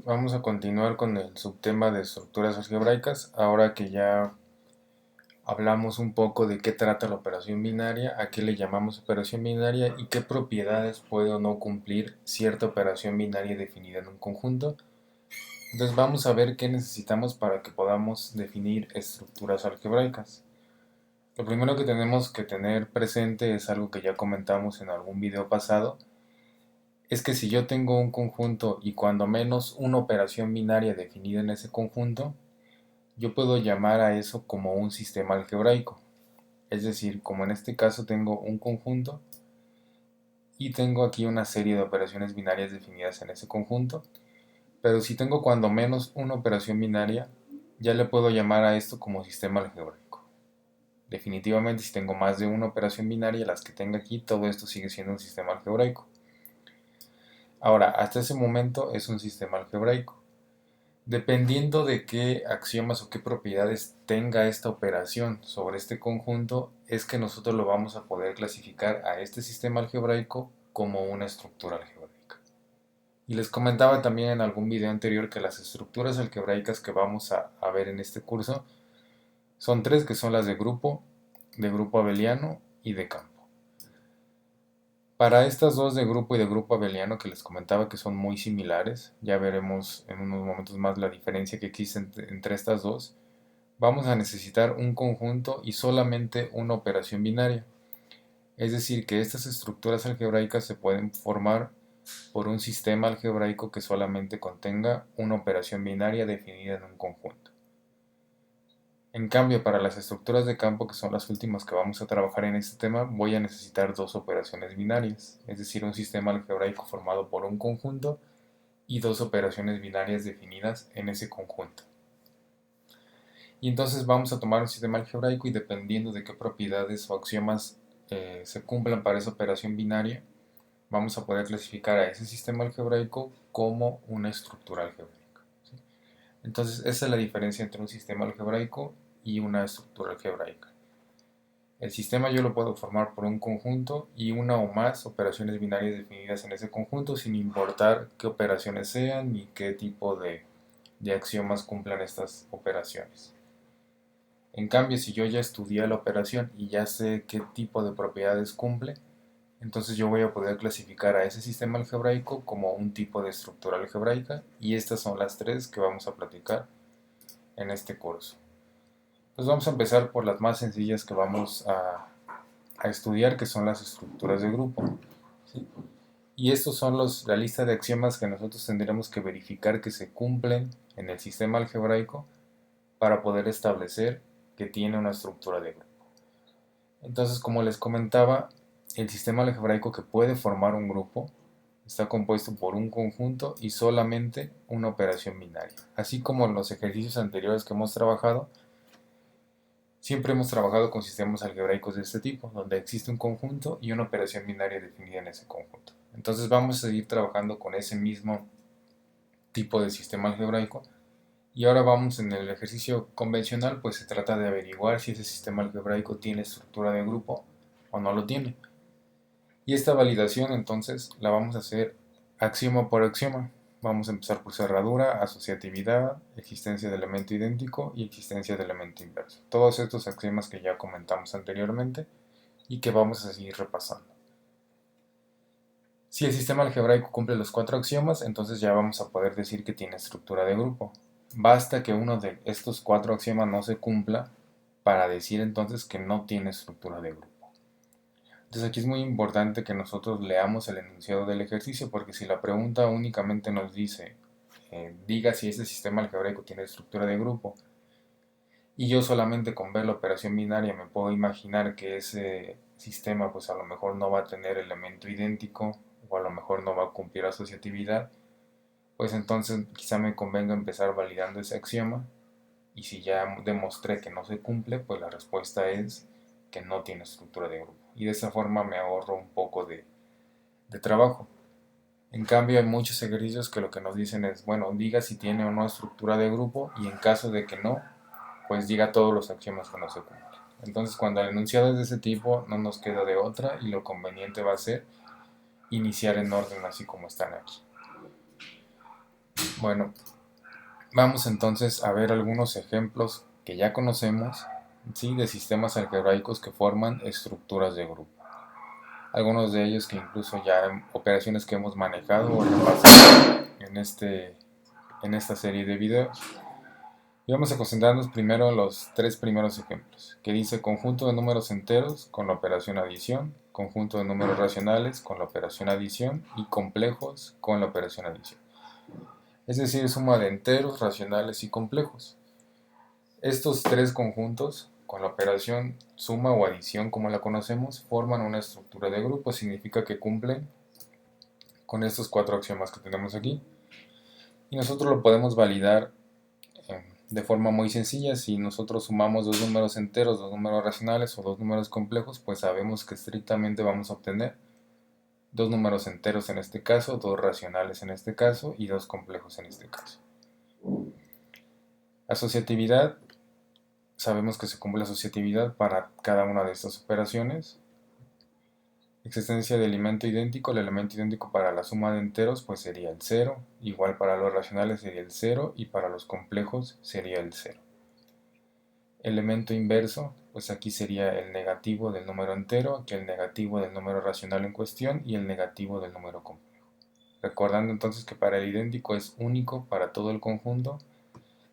Vamos a continuar con el subtema de estructuras algebraicas. Ahora que ya hablamos un poco de qué trata la operación binaria, a qué le llamamos operación binaria y qué propiedades puede o no cumplir cierta operación binaria definida en un conjunto. Entonces vamos a ver qué necesitamos para que podamos definir estructuras algebraicas. Lo primero que tenemos que tener presente es algo que ya comentamos en algún video pasado, es que si yo tengo un conjunto y cuando menos una operación binaria definida en ese conjunto, yo puedo llamar a eso como un sistema algebraico. Es decir, como en este caso tengo un conjunto y tengo aquí una serie de operaciones binarias definidas en ese conjunto, pero si tengo cuando menos una operación binaria, ya le puedo llamar a esto como sistema algebraico. Definitivamente si tengo más de una operación binaria, las que tenga aquí, todo esto sigue siendo un sistema algebraico. Ahora, hasta ese momento es un sistema algebraico. Dependiendo de qué axiomas o qué propiedades tenga esta operación sobre este conjunto, es que nosotros lo vamos a poder clasificar a este sistema algebraico como una estructura algebraica. Y les comentaba también en algún video anterior que las estructuras algebraicas que vamos a ver en este curso son tres, que son las de grupo abeliano y de campo. Para estas dos de grupo y de grupo abeliano que les comentaba que son muy similares, ya veremos en unos momentos más la diferencia que existe entre estas dos, vamos a necesitar un conjunto y solamente una operación binaria. Es decir, que estas estructuras algebraicas se pueden formar por un sistema algebraico que solamente contenga una operación binaria definida en un conjunto. En cambio, para las estructuras de campo, que son las últimas que vamos a trabajar en este tema, voy a necesitar dos operaciones binarias, es decir, un sistema algebraico formado por un conjunto y dos operaciones binarias definidas en ese conjunto. Y entonces vamos a tomar un sistema algebraico y dependiendo de qué propiedades o axiomas se cumplan para esa operación binaria, vamos a poder clasificar a ese sistema algebraico como una estructura algebraica. ¿Sí? Entonces esa es la diferencia entre un sistema algebraico y una estructura algebraica. El sistema yo lo puedo formar por un conjunto y una o más operaciones binarias definidas en ese conjunto sin importar qué operaciones sean ni qué tipo de axiomas cumplan estas operaciones. En cambio, si yo ya estudié la operación y ya sé qué tipo de propiedades cumple, entonces yo voy a poder clasificar a ese sistema algebraico como un tipo de estructura algebraica y estas son las tres que vamos a platicar en este curso. Pues vamos a empezar por las más sencillas que vamos a estudiar, que son las estructuras de grupo. ¿Sí? Y estos son la lista de axiomas que nosotros tendremos que verificar que se cumplen en el sistema algebraico para poder establecer que tiene una estructura de grupo. Entonces, como les comentaba, el sistema algebraico que puede formar un grupo está compuesto por un conjunto y solamente una operación binaria. Así como en los ejercicios anteriores que hemos trabajado, siempre hemos trabajado con sistemas algebraicos de este tipo, donde existe un conjunto y una operación binaria definida en ese conjunto. Entonces vamos a seguir trabajando con ese mismo tipo de sistema algebraico. Y ahora vamos en el ejercicio convencional, pues se trata de averiguar si ese sistema algebraico tiene estructura de grupo o no lo tiene. Y esta validación entonces la vamos a hacer axioma por axioma. Vamos a empezar por cerradura, asociatividad, existencia de elemento idéntico y existencia de elemento inverso. Todos estos axiomas que ya comentamos anteriormente y que vamos a seguir repasando. Si el sistema algebraico cumple los cuatro axiomas, entonces ya vamos a poder decir que tiene estructura de grupo. Basta que uno de estos cuatro axiomas no se cumpla para decir entonces que no tiene estructura de grupo. Entonces aquí es muy importante que nosotros leamos el enunciado del ejercicio, porque si la pregunta únicamente nos dice diga si ese sistema algebraico tiene estructura de grupo, y yo solamente con ver la operación binaria me puedo imaginar que ese sistema pues a lo mejor no va a tener elemento idéntico o a lo mejor no va a cumplir asociatividad, pues entonces quizá me convenga empezar validando ese axioma, y si ya demostré que no se cumple, pues la respuesta es que no tiene estructura de grupo. Y de esa forma me ahorro un poco de trabajo. En cambio, hay muchos ejercicios que lo que nos dicen es, bueno, diga si tiene o no estructura de grupo y en caso de que no, pues diga todos los axiomas que no se cumplen. Entonces, cuando el enunciado es de ese tipo, no nos queda de otra y lo conveniente va a ser iniciar en orden así como están aquí. Bueno, vamos entonces a ver algunos ejemplos que ya conocemos, ¿sí? De sistemas algebraicos que forman estructuras de grupo. Algunos de ellos que incluso ya operaciones que hemos manejado o repasado en esta serie de videos. Y vamos a concentrarnos primero en los tres primeros ejemplos, que dice conjunto de números enteros con la operación adición, conjunto de números racionales con la operación adición y complejos con la operación adición. Es decir, suma de enteros, racionales y complejos. Estos tres conjuntos, con la operación suma o adición como la conocemos, forman una estructura de grupo. Significa que cumplen con estos cuatro axiomas que tenemos aquí. Y nosotros lo podemos validar de forma muy sencilla. Si nosotros sumamos dos números enteros, dos números racionales o dos números complejos, pues sabemos que estrictamente vamos a obtener dos números enteros en este caso, dos racionales en este caso y dos complejos en este caso. Asociatividad. Sabemos que se cumple la asociatividad para cada una de estas operaciones. Existencia de elemento idéntico. El elemento idéntico para la suma de enteros pues sería el 0. Igual para los racionales sería el 0 y para los complejos sería el 0. Elemento inverso, pues aquí sería el negativo del número entero, aquí el negativo del número racional en cuestión y el negativo del número complejo. Recordando entonces que para el idéntico es único para todo el conjunto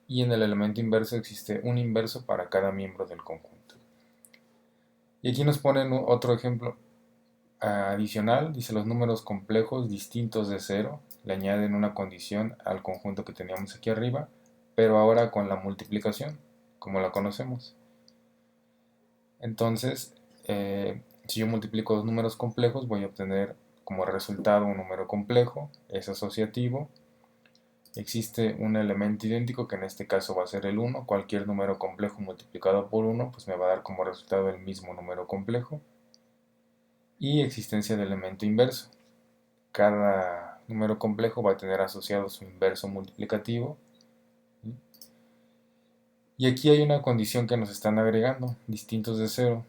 y en el elemento inverso existe un inverso para cada miembro del conjunto. Y aquí nos ponen otro ejemplo adicional, dice los números complejos distintos de 0, le añaden una condición al conjunto que teníamos aquí arriba, pero ahora con la multiplicación, como la conocemos. Entonces, si yo multiplico dos números complejos, voy a obtener como resultado un número complejo, es asociativo. Existe un elemento idéntico que en este caso va a ser el 1. Cualquier número complejo multiplicado por 1 pues me va a dar como resultado el mismo número complejo. Y existencia de elemento inverso. Cada número complejo va a tener asociado su inverso multiplicativo. Y aquí hay una condición que nos están agregando, distintos de 0.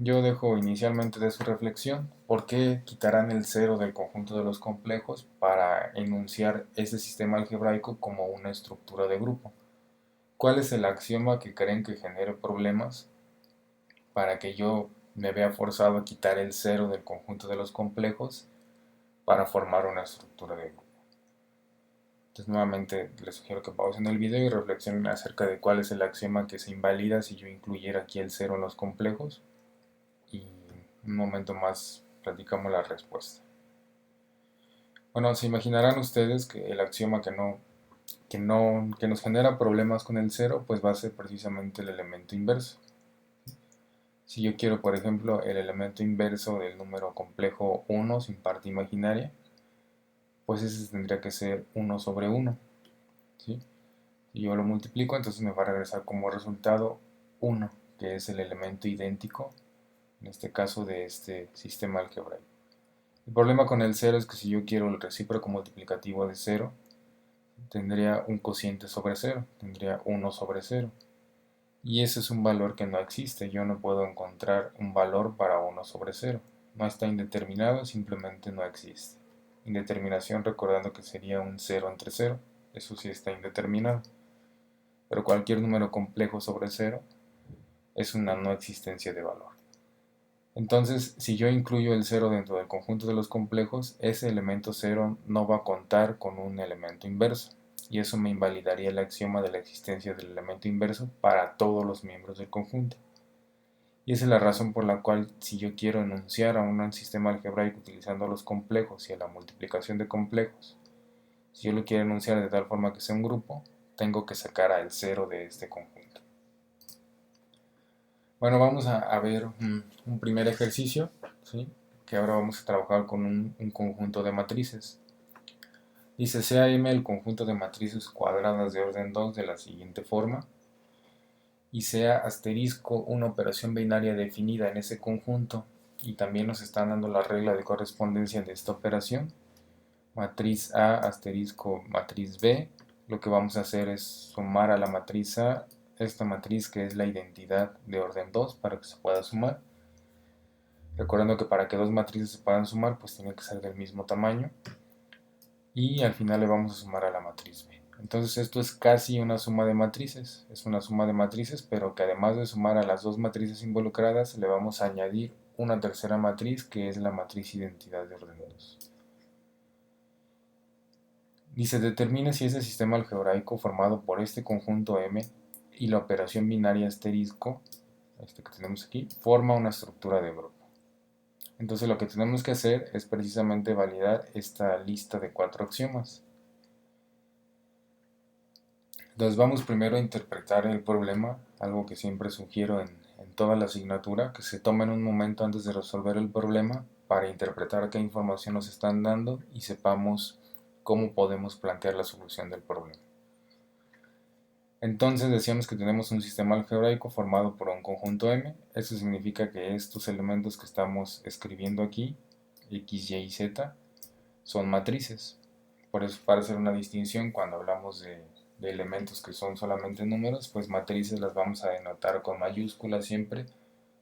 Yo dejo inicialmente de su reflexión por qué quitarán el 0 del conjunto de los complejos para enunciar ese sistema algebraico como una estructura de grupo. ¿Cuál es el axioma que creen que genere problemas para que yo me vea forzado a quitar el 0 del conjunto de los complejos para formar una estructura de grupo? Entonces nuevamente les sugiero que pausen el video y reflexionen acerca de cuál es el axioma que se invalida si yo incluyera aquí el 0 en los complejos y un momento más platicamos la respuesta. Bueno, se imaginarán ustedes que el axioma que nos genera problemas con el 0 pues va a ser precisamente el elemento inverso. Si yo quiero, por ejemplo, el elemento inverso del número complejo 1 sin parte imaginaria, pues ese tendría que ser 1 sobre 1. ¿Sí? Si yo lo multiplico, entonces me va a regresar como resultado 1, que es el elemento idéntico, en este caso de este sistema algebraico. El problema con el 0 es que si yo quiero el recíproco multiplicativo de 0, tendría un cociente sobre 0, tendría 1 sobre 0. Y ese es un valor que no existe, yo no puedo encontrar un valor para 1 sobre 0. No está indeterminado, simplemente no existe. Indeterminación recordando que sería un 0 entre 0, eso sí está indeterminado. Pero cualquier número complejo sobre 0 es una no existencia de valor. Entonces, si yo incluyo el 0 dentro del conjunto de los complejos, ese elemento 0 no va a contar con un elemento inverso. Y eso me invalidaría el axioma de la existencia del elemento inverso para todos los miembros del conjunto. Y esa es la razón por la cual si yo quiero enunciar a un sistema algebraico utilizando los complejos y a la multiplicación de complejos, si yo lo quiero enunciar de tal forma que sea un grupo, tengo que sacar al 0 de este conjunto. Bueno, vamos a ver un primer ejercicio, ¿sí? Que ahora vamos a trabajar con un conjunto de matrices. Dice, sea M el conjunto de matrices cuadradas de orden 2 de la siguiente forma, y sea asterisco una operación binaria definida en ese conjunto, y también nos están dando la regla de correspondencia de esta operación, matriz A asterisco matriz B. Lo que vamos a hacer es sumar a la matriz A esta matriz que es la identidad de orden 2 para que se pueda sumar, recordando que para que dos matrices se puedan sumar pues tienen que ser del mismo tamaño. y al final le vamos a sumar a la matriz B. Entonces esto es casi una suma de matrices, es una suma de matrices, pero que además de sumar a las dos matrices involucradas, le vamos a añadir una tercera matriz que es la matriz identidad de orden 2. Dice, determine si ese sistema algebraico formado por este conjunto M y la operación binaria asterisco, este que tenemos aquí, forma una estructura de grupo. Entonces lo que tenemos que hacer es precisamente validar esta lista de 4 axiomas. Entonces vamos primero a interpretar el problema, algo que siempre sugiero en toda la asignatura, que se tomen un momento antes de resolver el problema para interpretar qué información nos están dando y sepamos cómo podemos plantear la solución del problema. Entonces decíamos que tenemos un sistema algebraico formado por un conjunto M. Eso significa que estos elementos que estamos escribiendo aquí, X, Y y Z, son matrices. Por eso, para hacer una distinción, cuando hablamos de elementos que son solamente números, pues matrices las vamos a denotar con mayúsculas siempre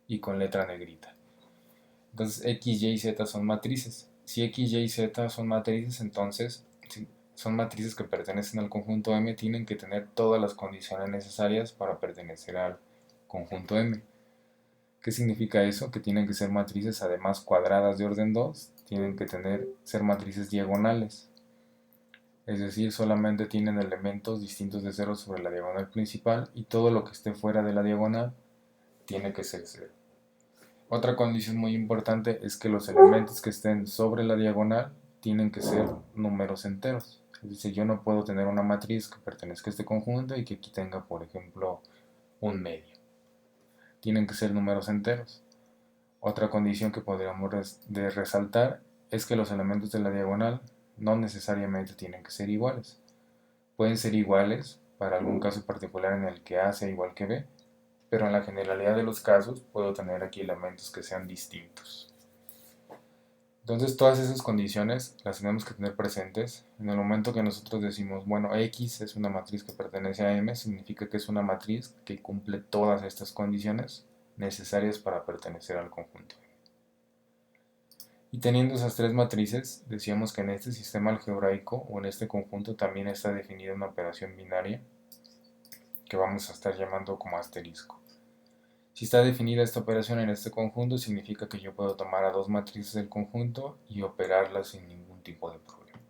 y con letra negrita. Entonces X, Y y Z son matrices. Si X, Y y Z son matrices, entonces si son matrices que pertenecen al conjunto M, tienen que tener todas las condiciones necesarias para pertenecer al conjunto M. ¿Qué significa eso? Que tienen que ser matrices además cuadradas de orden 2, tienen que ser matrices diagonales. Es decir, solamente tienen elementos distintos de 0 sobre la diagonal principal y todo lo que esté fuera de la diagonal tiene que ser 0. Otra condición muy importante es que los elementos que estén sobre la diagonal tienen que ser números enteros. Es decir, yo no puedo tener una matriz que pertenezca a este conjunto y que aquí tenga, por ejemplo, un medio. Tienen que ser números enteros. Otra condición que podríamos resaltar es que los elementos de la diagonal no necesariamente tienen que ser iguales. Pueden ser iguales para algún caso particular en el que A sea igual que B, pero en la generalidad de los casos puedo tener aquí elementos que sean distintos. Entonces todas esas condiciones las tenemos que tener presentes. En el momento que nosotros decimos, bueno, X es una matriz que pertenece a M, significa que es una matriz que cumple todas estas condiciones necesarias para pertenecer al conjunto. Y teniendo esas tres matrices, decíamos que en este sistema algebraico o en este conjunto también está definida una operación binaria que vamos a estar llamando como asterisco. Si está definida esta operación en este conjunto, significa que yo puedo tomar a dos matrices del conjunto y operarlas sin ningún tipo de problema.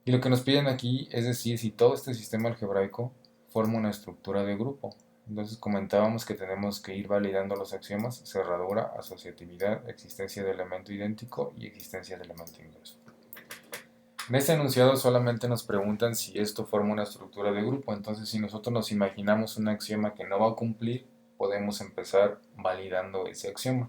Y lo que nos piden aquí es decir si todo este sistema algebraico forma una estructura de grupo. Entonces comentábamos que tenemos que ir validando los axiomas: cerradura, asociatividad, existencia de elemento idéntico y existencia de elemento inverso. En este enunciado solamente nos preguntan si esto forma una estructura de grupo. Entonces, si nosotros nos imaginamos un axioma que no va a cumplir, podemos empezar validando ese axioma.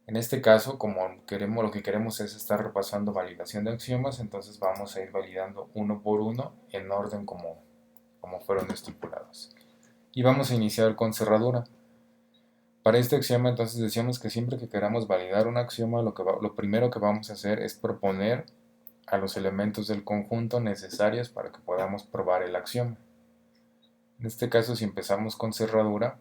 En este caso, como lo que queremos es estar repasando validación de axiomas, entonces vamos a ir validando uno por uno en orden como fueron estipulados. Y vamos a iniciar con cerradura. Para este axioma entonces decíamos que siempre que queramos validar un axioma, lo primero que vamos a hacer es proponer a los elementos del conjunto necesarios para que podamos probar el axioma. En este caso, si empezamos con cerradura,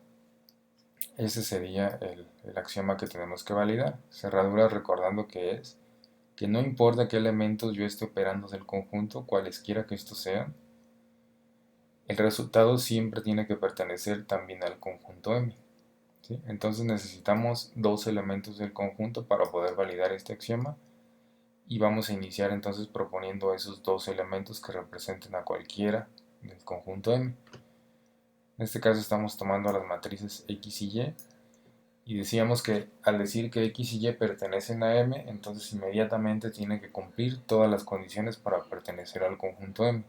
ese sería el axioma que tenemos que validar. Cerradura, recordando que es que no importa qué elementos yo esté operando del conjunto, cualesquiera que estos sean, el resultado siempre tiene que pertenecer también al conjunto M. ¿Sí? Entonces necesitamos dos elementos del conjunto para poder validar este axioma y vamos a iniciar entonces proponiendo esos dos elementos que representen a cualquiera del conjunto M. En este caso estamos tomando las matrices X y decíamos que al decir que X y Y pertenecen a M, entonces inmediatamente tienen que cumplir todas las condiciones para pertenecer al conjunto M,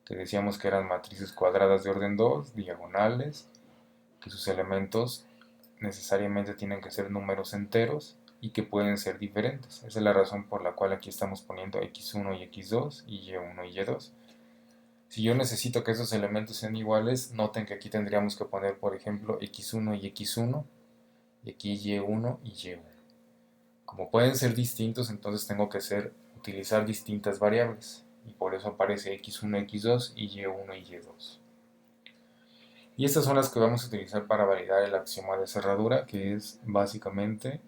que decíamos que eran matrices cuadradas de orden 2, diagonales, que sus elementos necesariamente tienen que ser números enteros y que pueden ser diferentes. Esa es la razón por la cual aquí estamos poniendo X1 y X2 y Y1 y Y2. Si yo necesito que esos elementos sean iguales, noten que aquí tendríamos que poner, por ejemplo, X1 y X1, y aquí Y1 y Y1. Como pueden ser distintos, entonces tengo que utilizar distintas variables, y por eso aparece X1, X2 y Y1 y Y2. Y estas son las que vamos a utilizar para validar el axioma de cerradura, que es básicamente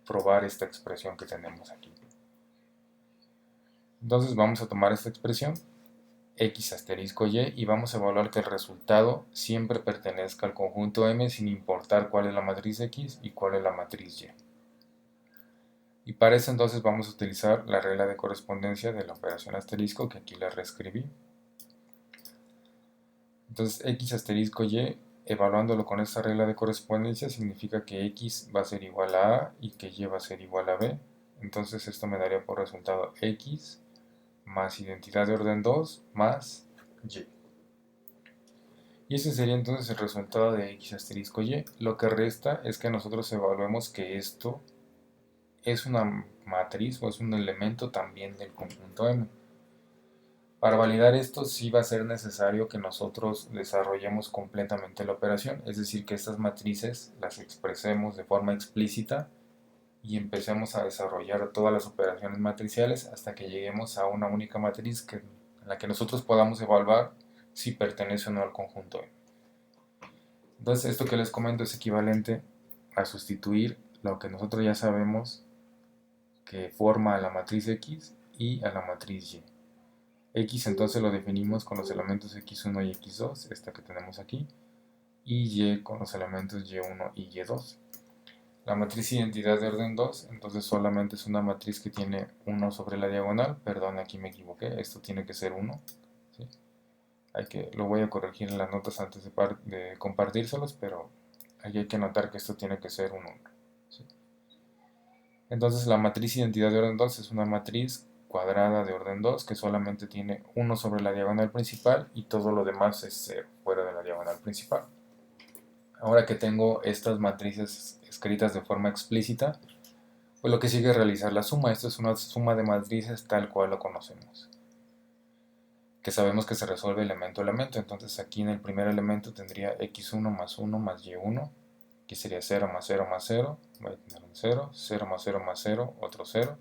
probar esta expresión que tenemos aquí. Entonces vamos a tomar esta expresión x asterisco y vamos a evaluar que el resultado siempre pertenezca al conjunto M sin importar cuál es la matriz X y cuál es la matriz Y. Y para eso entonces vamos a utilizar la regla de correspondencia de la operación asterisco, que aquí la reescribí. Entonces x asterisco y, evaluándolo con esta regla de correspondencia, significa que x va a ser igual a A y que y va a ser igual a B. Entonces esto me daría por resultado x más identidad de orden 2 más y. Y ese sería entonces el resultado de x asterisco y. Lo que resta es que nosotros evaluemos que esto es una matriz o es un elemento también del conjunto M. Para validar esto sí va a ser necesario que nosotros desarrollemos completamente la operación, es decir, que estas matrices las expresemos de forma explícita y empecemos a desarrollar todas las operaciones matriciales hasta que lleguemos a una única matriz en la que nosotros podamos evaluar si pertenece o no al conjunto M. Entonces esto que les comento es equivalente a sustituir lo que nosotros ya sabemos que forma a la matriz X y a la matriz Y. X entonces lo definimos con los elementos x1 y x2, esta que tenemos aquí, y y con los elementos y1 y y2. La matriz identidad de orden 2, entonces solamente es una matriz que tiene 1 sobre la diagonal, perdón, aquí me equivoqué, esto tiene que ser 1, ¿sí? Lo voy a corregir en las notas antes de compartírselos, pero aquí hay que notar que esto tiene que ser un 1, ¿sí? Entonces la matriz identidad de orden 2 es una matriz cuadrada de orden 2 que solamente tiene 1 sobre la diagonal principal y todo lo demás es 0 fuera de la diagonal principal. Ahora que tengo estas matrices escritas de forma explícita, pues lo que sigue es realizar la suma. Esto es una suma de matrices tal cual lo conocemos, que sabemos que se resuelve elemento a elemento. Entonces aquí en el primer elemento tendría x1 más 1 más y1, que sería 0 más 0 más 0, voy a tener un 0, 0 más 0 más 0, otro 0,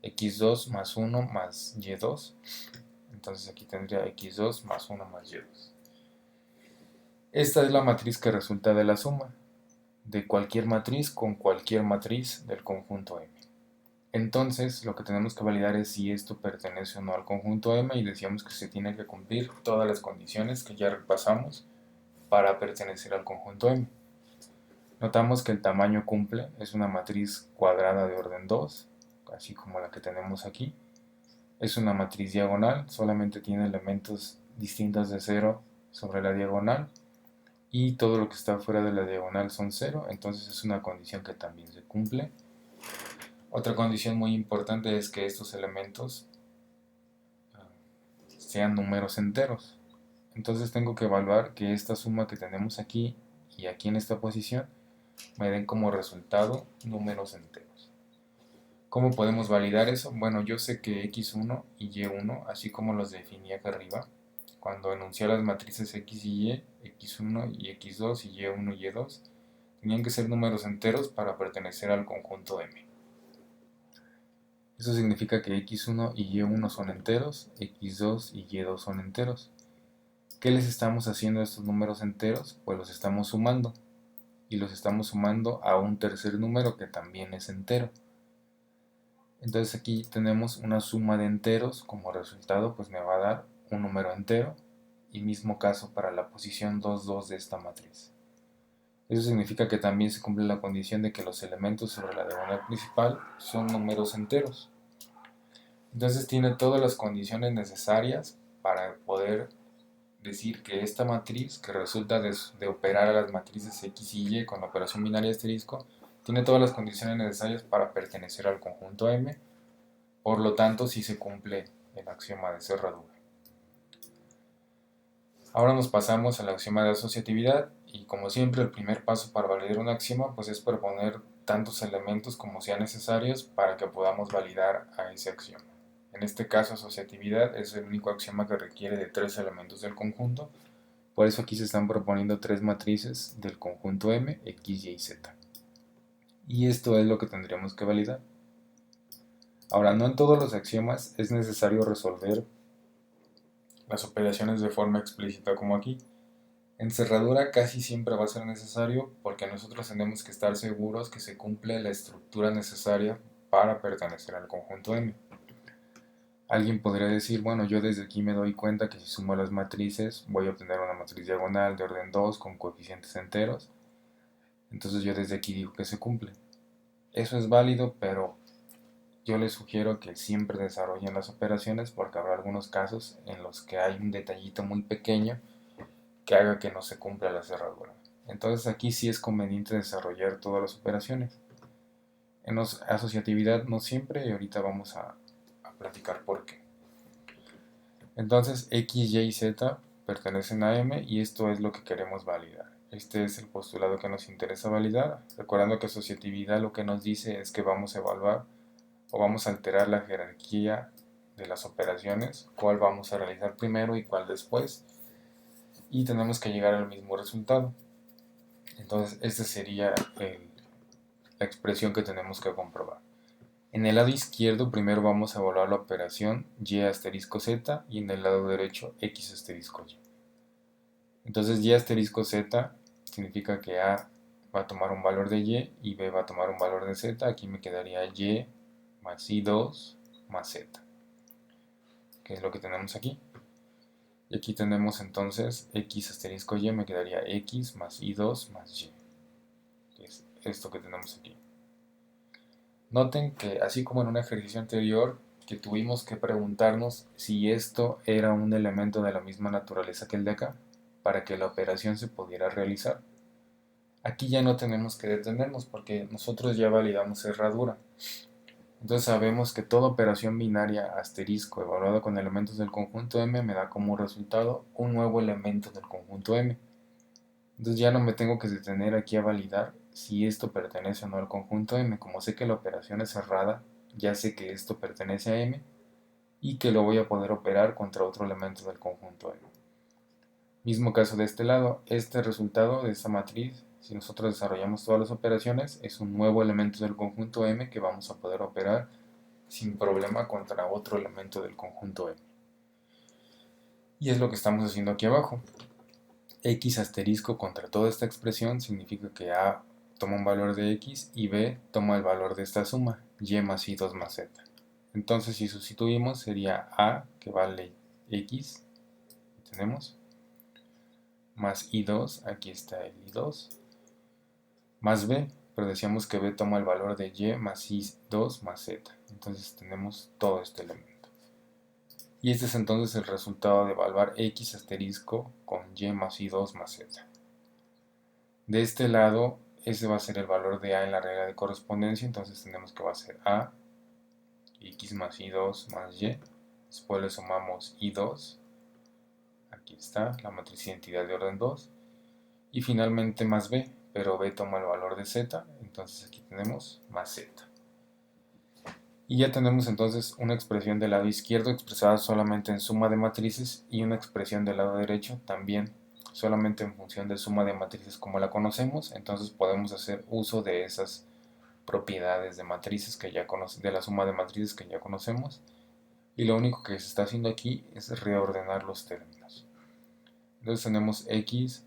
x2 más 1 más y2, entonces aquí tendría x2 más 1 más y2. Esta es la matriz que resulta de la suma de cualquier matriz con cualquier matriz del conjunto M. Entonces lo que tenemos que validar es si esto pertenece o no al conjunto M, y decíamos que se tienen que cumplir todas las condiciones que ya repasamos para pertenecer al conjunto M. Notamos que el tamaño cumple, es una matriz cuadrada de orden 2, así como la que tenemos aquí. Es una matriz diagonal, solamente tiene elementos distintos de 0 sobre la diagonal, y todo lo que está fuera de la diagonal son 0, entonces es una condición que también se cumple. Otra condición muy importante es que estos elementos sean números enteros. Entonces tengo que evaluar que esta suma que tenemos aquí y aquí en esta posición me den como resultado números enteros. ¿Cómo podemos validar eso? Bueno, yo sé que x1 y y1, así como los definí acá arriba, cuando enuncié las matrices x y y, x1 y x2 y y1 y y2, tenían que ser números enteros para pertenecer al conjunto M. Eso significa que x1 y y1 son enteros, x2 y y2 son enteros. ¿Qué les estamos haciendo a estos números enteros? Pues los estamos sumando, y los estamos sumando a un tercer número que también es entero. Entonces aquí tenemos una suma de enteros, como resultado pues me va a dar un número entero, y mismo caso para la posición 2, 2 de esta matriz. Eso significa que también se cumple la condición de que los elementos sobre la diagonal principal son números enteros. Entonces tiene todas las condiciones necesarias para poder decir que esta matriz, que resulta de operar a las matrices X y Y con la operación binaria asterisco, tiene todas las condiciones necesarias para pertenecer al conjunto M, por lo tanto sí se cumple el axioma de cerradura. Ahora nos pasamos al axioma de asociatividad, y como siempre el primer paso para validar un axioma pues es proponer tantos elementos como sean necesarios para que podamos validar a ese axioma. En este caso asociatividad es el único axioma que requiere de 3 elementos del conjunto, por eso aquí se están proponiendo 3 matrices del conjunto M, X, Y y Z. Y esto es lo que tendríamos que validar. Ahora, no en todos los axiomas es necesario resolver las operaciones de forma explícita como aquí. En cerradura casi siempre va a ser necesario, porque nosotros tenemos que estar seguros que se cumple la estructura necesaria para pertenecer al conjunto M. Alguien podría decir, bueno, yo desde aquí me doy cuenta que si sumo las matrices voy a obtener una matriz diagonal de orden 2 con coeficientes enteros. Entonces yo desde aquí digo que se cumple. Eso es válido, pero yo les sugiero que siempre desarrollen las operaciones porque habrá algunos casos en los que hay un detallito muy pequeño que haga que no se cumpla la cerradura. Entonces aquí sí es conveniente desarrollar todas las operaciones. En asociatividad no siempre, y ahorita vamos a platicar por qué. Entonces X, Y y Z pertenecen a M y esto es lo que queremos validar. Este es el postulado que nos interesa validar, recordando que asociatividad lo que nos dice es que vamos a evaluar o vamos a alterar la jerarquía de las operaciones, cuál vamos a realizar primero y cuál después, y tenemos que llegar al mismo resultado. Entonces esta sería la expresión que tenemos que comprobar. En el lado izquierdo primero vamos a evaluar la operación y asterisco z y en el lado derecho x asterisco y. Entonces y asterisco z significa que a va a tomar un valor de y b va a tomar un valor de z. Aquí me quedaría y más i2 más z, que es lo que tenemos aquí. Y aquí tenemos entonces x asterisco y, me quedaría x más i2 más y, que es esto que tenemos aquí. Noten que así como en un ejercicio anterior que tuvimos que preguntarnos si esto era un elemento de la misma naturaleza que el de acá, para que la operación se pudiera realizar. Aquí ya no tenemos que detenernos porque nosotros ya validamos cerradura. Entonces sabemos que toda operación binaria asterisco evaluada con elementos del conjunto M me da como resultado un nuevo elemento del conjunto M. Entonces ya no me tengo que detener aquí a validar si esto pertenece o no al conjunto M. Como sé que la operación es cerrada, ya sé que esto pertenece a M y que lo voy a poder operar contra otro elemento del conjunto M. Mismo caso de este lado, este resultado de esta matriz, si nosotros desarrollamos todas las operaciones, es un nuevo elemento del conjunto M que vamos a poder operar sin problema contra otro elemento del conjunto M. Y es lo que estamos haciendo aquí abajo. X asterisco contra toda esta expresión significa que A toma un valor de X y B toma el valor de esta suma, Y más I2 más Z. Entonces si sustituimos sería A, que vale X, tenemos, más I2, aquí está el I2, más B, pero decíamos que B toma el valor de Y más I2 más Z. Entonces tenemos todo este elemento. Y este es entonces el resultado de evaluar X asterisco con Y más I2 más Z. De este lado, ese va a ser el valor de A en la regla de correspondencia, entonces tenemos que va a ser A, X más I2 más Y, después le sumamos I2, aquí está, la matriz identidad de orden 2, y finalmente más B, pero B toma el valor de Z, entonces aquí tenemos más Z. Y ya tenemos entonces una expresión del lado izquierdo expresada solamente en suma de matrices y una expresión del lado derecho también solamente en función de suma de matrices como la conocemos. Entonces podemos hacer uso de esas propiedades de matrices que ya de la suma de matrices que ya conocemos, y lo único que se está haciendo aquí es reordenar los términos. Entonces tenemos x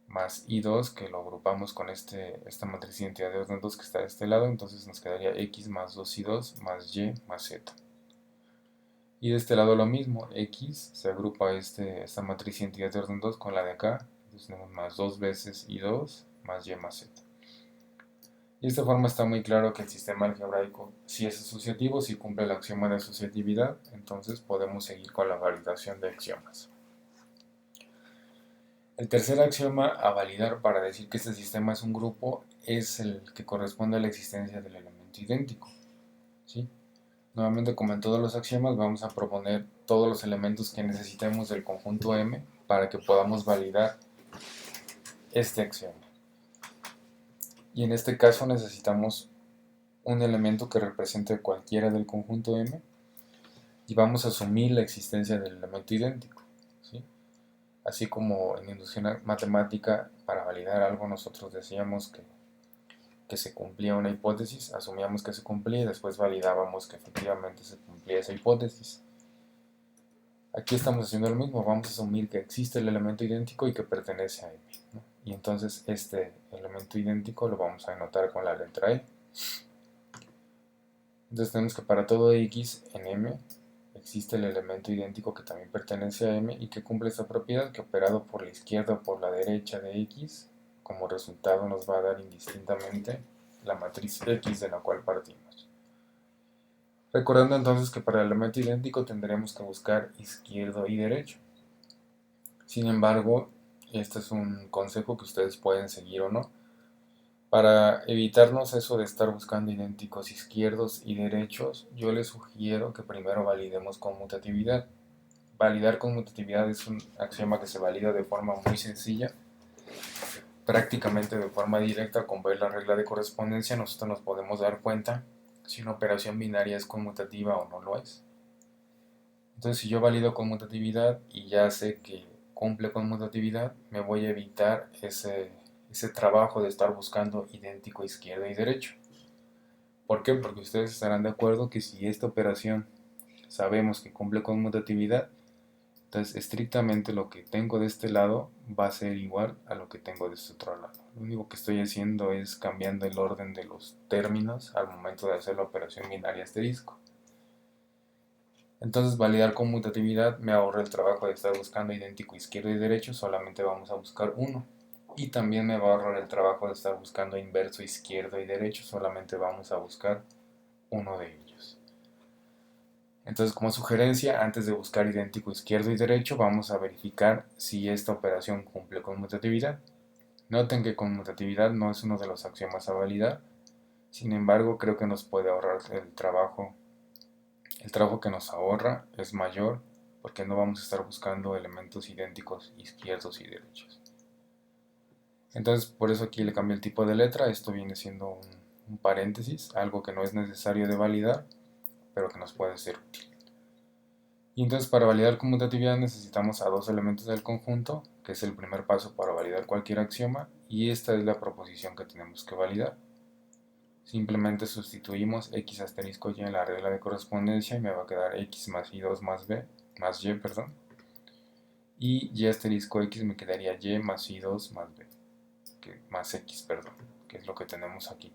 más i2 que lo agrupamos con esta matriz identidad de orden 2 que está de este lado, entonces nos quedaría x más 2i2 más y más z. Y de este lado lo mismo, x se agrupa esta matriz identidad de orden 2 con la de acá, entonces tenemos más 2 veces i2 más y más z. Y de esta forma está muy claro que el sistema algebraico sí es asociativo, si cumple el axioma de asociatividad, entonces podemos seguir con la validación de axiomas. El tercer axioma a validar para decir que este sistema es un grupo es el que corresponde a la existencia del elemento idéntico. ¿Sí? Nuevamente, como en todos los axiomas, vamos a proponer todos los elementos que necesitemos del conjunto M para que podamos validar este axioma. Y en este caso necesitamos un elemento que represente cualquiera del conjunto M y vamos a asumir la existencia del elemento idéntico. ¿Sí? Así como en inducción matemática, para validar algo nosotros decíamos que se cumplía una hipótesis, asumíamos que se cumplía y después validábamos que efectivamente se cumplía esa hipótesis. Aquí estamos haciendo lo mismo, vamos a asumir que existe el elemento idéntico y que pertenece a M, ¿no? Y entonces este elemento idéntico lo vamos a denotar con la letra E. Entonces tenemos que para todo X en M existe el elemento idéntico que también pertenece a M y que cumple esta propiedad, que operado por la izquierda o por la derecha de X, como resultado nos va a dar indistintamente la matriz X de la cual partimos. Recordando entonces que para el elemento idéntico tendremos que buscar izquierdo y derecho. Sin embargo, este es un consejo que ustedes pueden seguir o no. Para evitarnos eso de estar buscando idénticos izquierdos y derechos, yo les sugiero que primero validemos conmutatividad. Validar conmutatividad es un axioma que se valida de forma muy sencilla, prácticamente de forma directa. Con ver la regla de correspondencia nosotros nos podemos dar cuenta si una operación binaria es conmutativa o no lo es. Entonces, si yo valido conmutatividad y ya sé que cumple conmutatividad, me voy a evitar ese trabajo de estar buscando idéntico izquierdo y derecho. ¿Por qué? Porque ustedes estarán de acuerdo que si esta operación sabemos que cumple conmutatividad, entonces estrictamente lo que tengo de este lado va a ser igual a lo que tengo de este otro lado. Lo único que estoy haciendo es cambiando el orden de los términos al momento de hacer la operación binaria asterisco. Entonces validar conmutatividad me ahorra el trabajo de estar buscando idéntico izquierdo y derecho, solamente vamos a buscar uno. Y también me va a ahorrar el trabajo de estar buscando inverso izquierdo y derecho, solamente vamos a buscar uno de ellos. Entonces, como sugerencia, antes de buscar idéntico izquierdo y derecho, vamos a verificar si esta operación cumple conmutatividad. Noten que conmutatividad no es uno de los axiomas a validar, sin embargo, creo que nos puede ahorrar el trabajo. El trabajo que nos ahorra es mayor porque no vamos a estar buscando elementos idénticos izquierdos y derechos. Entonces, por eso aquí le cambio el tipo de letra. Esto viene siendo un paréntesis, algo que no es necesario de validar, pero que nos puede ser útil. Y entonces para validar conmutatividad necesitamos a dos elementos del conjunto, que es el primer paso para validar cualquier axioma, y esta es la proposición que tenemos que validar. Simplemente sustituimos x asterisco y en la regla de correspondencia y me va a quedar x más y2 más b, más y, perdón. Y y asterisco x me quedaría y más y2 más b, más x, perdón, que es lo que tenemos aquí.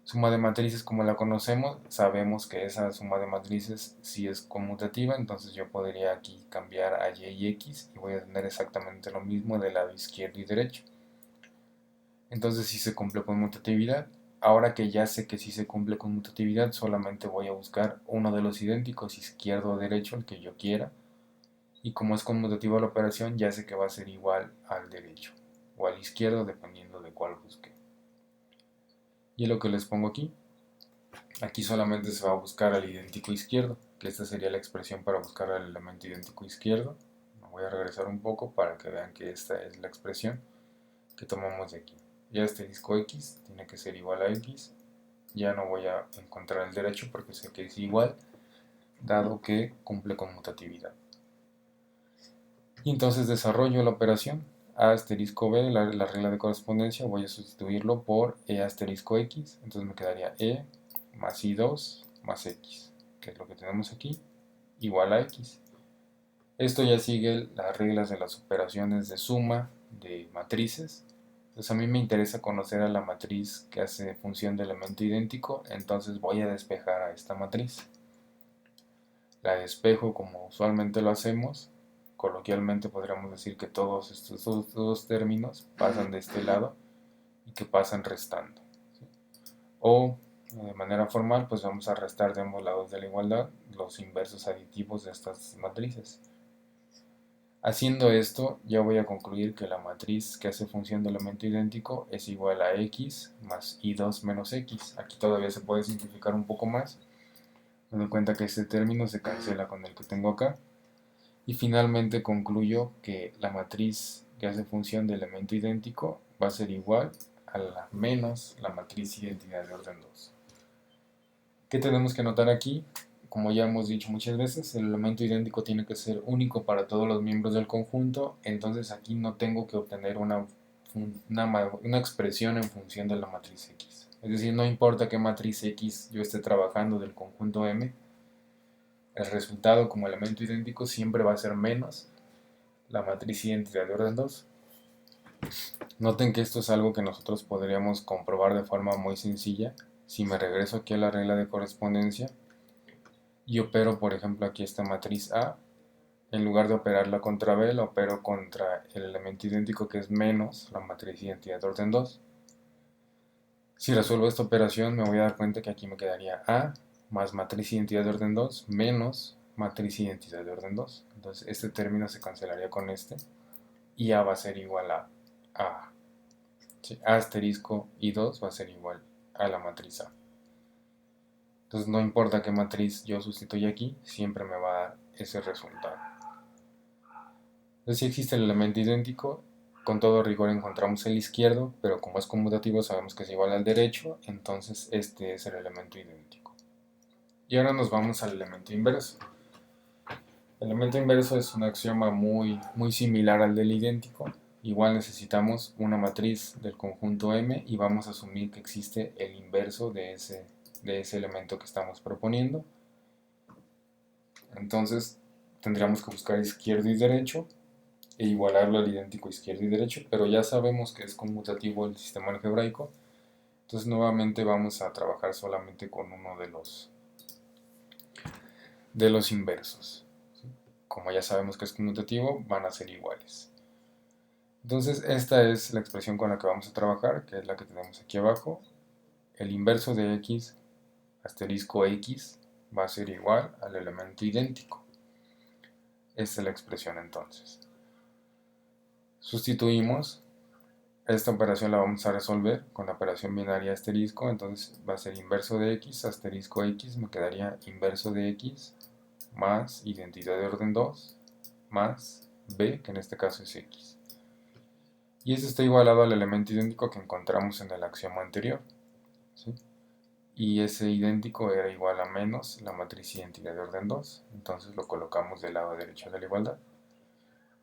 Suma de matrices, como la conocemos, sabemos que esa suma de matrices sí es conmutativa, entonces yo podría aquí cambiar a y x y voy a tener exactamente lo mismo del lado izquierdo y derecho. Entonces sí se cumple conmutatividad. Ahora que ya sé que sí se cumple conmutatividad, solamente voy a buscar uno de los idénticos, izquierdo o derecho, el que yo quiera. Y como es conmutativa la operación, ya sé que va a ser igual al derecho o al izquierdo, dependiendo de cuál busque. Y es lo que les pongo aquí. Aquí solamente se va a buscar al idéntico izquierdo, que esta sería la expresión para buscar al elemento idéntico izquierdo. Me voy a regresar un poco para que vean que esta es la expresión que tomamos de aquí. Y asterisco x tiene que ser igual a x. Ya no voy a encontrar el derecho porque sé que es igual, dado que cumple conmutatividad. Y entonces desarrollo la operación a asterisco b, la regla de correspondencia, voy a sustituirlo por e asterisco x, entonces me quedaría e más i2 más x, que es lo que tenemos aquí, igual a x. Esto ya sigue las reglas de las operaciones de suma de matrices. Entonces a mí me interesa conocer a la matriz que hace función de elemento idéntico, entonces voy a despejar a esta matriz. La despejo como usualmente lo hacemos. Coloquialmente podríamos decir que todos estos dos términos pasan de este lado y que pasan restando. ¿Sí? O de manera formal, pues vamos a restar de ambos lados de la igualdad los inversos aditivos de estas matrices. Haciendo esto, ya voy a concluir que la matriz que hace función de elemento idéntico es igual a x más y2 menos x. Aquí todavía se puede simplificar un poco más. Me doy cuenta que este término se cancela con el que tengo acá. Y finalmente concluyo que la matriz que hace función de elemento idéntico va a ser igual a la menos la matriz identidad de orden 2. ¿Qué tenemos que notar aquí? Como ya hemos dicho muchas veces, el elemento idéntico tiene que ser único para todos los miembros del conjunto, entonces aquí no tengo que obtener una expresión en función de la matriz X. Es decir, no importa qué matriz X yo esté trabajando del conjunto M, el resultado como elemento idéntico siempre va a ser menos la matriz identidad de orden 2. Noten que esto es algo que nosotros podríamos comprobar de forma muy sencilla. Si me regreso aquí a la regla de correspondencia, y opero, por ejemplo, aquí esta matriz A, en lugar de operarla contra B, la opero contra el elemento idéntico que es menos la matriz identidad de orden 2. Si resuelvo esta operación me voy a dar cuenta que aquí me quedaría A más matriz identidad de orden 2 menos matriz identidad de orden 2. Entonces este término se cancelaría con este y A va a ser igual a ¿sí? A asterisco y 2 va a ser igual a la matriz A. Entonces no importa qué matriz yo sustituya aquí, siempre me va a dar ese resultado. Entonces si existe el elemento idéntico, con todo rigor encontramos el izquierdo, pero como es conmutativo sabemos que es igual al derecho, entonces este es el elemento idéntico. Y ahora nos vamos al elemento inverso. El elemento inverso es un axioma muy similar al del idéntico. Igual necesitamos una matriz del conjunto M y vamos a asumir que existe el inverso de ese elemento que estamos proponiendo. Entonces tendríamos que buscar izquierdo y derecho e igualarlo al idéntico izquierdo y derecho, pero ya sabemos que es conmutativo el sistema algebraico, entonces nuevamente vamos a trabajar solamente con uno de los inversos. Como ya sabemos que es conmutativo, van a ser iguales. Entonces esta es la expresión con la que vamos a trabajar, que es la que tenemos aquí abajo. El inverso de x asterisco x va a ser igual al elemento idéntico. Esta es la expresión entonces. Sustituimos. Esta operación la vamos a resolver con la operación binaria asterisco, entonces va a ser inverso de x asterisco x, me quedaría inverso de x más identidad de orden 2 más b, que en este caso es x. Y eso está igualado al elemento idéntico que encontramos en el axioma anterior, ¿sí? Y ese idéntico era igual a menos la matriz identidad de orden 2, entonces lo colocamos del lado derecho de la igualdad.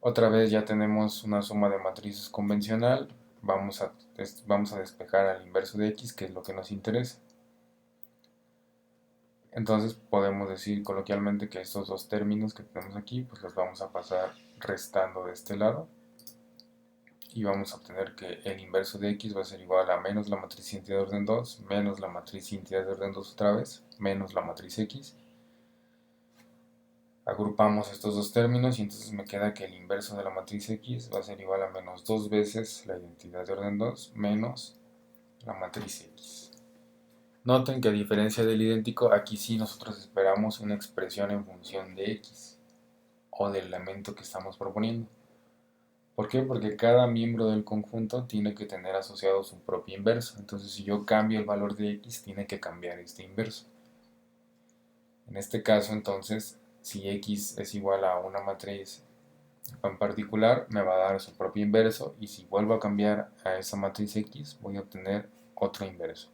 Otra vez ya tenemos una suma de matrices convencional, vamos a despejar al inverso de x, que es lo que nos interesa. Entonces podemos decir coloquialmente que estos dos términos que tenemos aquí, pues los vamos a pasar restando de este lado. Y vamos a obtener que el inverso de x va a ser igual a menos la matriz identidad de orden 2, menos la matriz identidad de orden 2 otra vez, menos la matriz x. Agrupamos estos dos términos y entonces me queda que el inverso de la matriz x va a ser igual a menos 2 veces la identidad de orden 2 menos la matriz x. Noten que a diferencia del idéntico, aquí sí nosotros esperamos una expresión en función de x o del elemento que estamos proponiendo. ¿Por qué? Porque cada miembro del conjunto tiene que tener asociado su propio inverso. Entonces si yo cambio el valor de x, tiene que cambiar este inverso. En este caso entonces, si x es igual a una matriz en particular, me va a dar su propio inverso, y si vuelvo a cambiar a esa matriz x, voy a obtener otro inverso.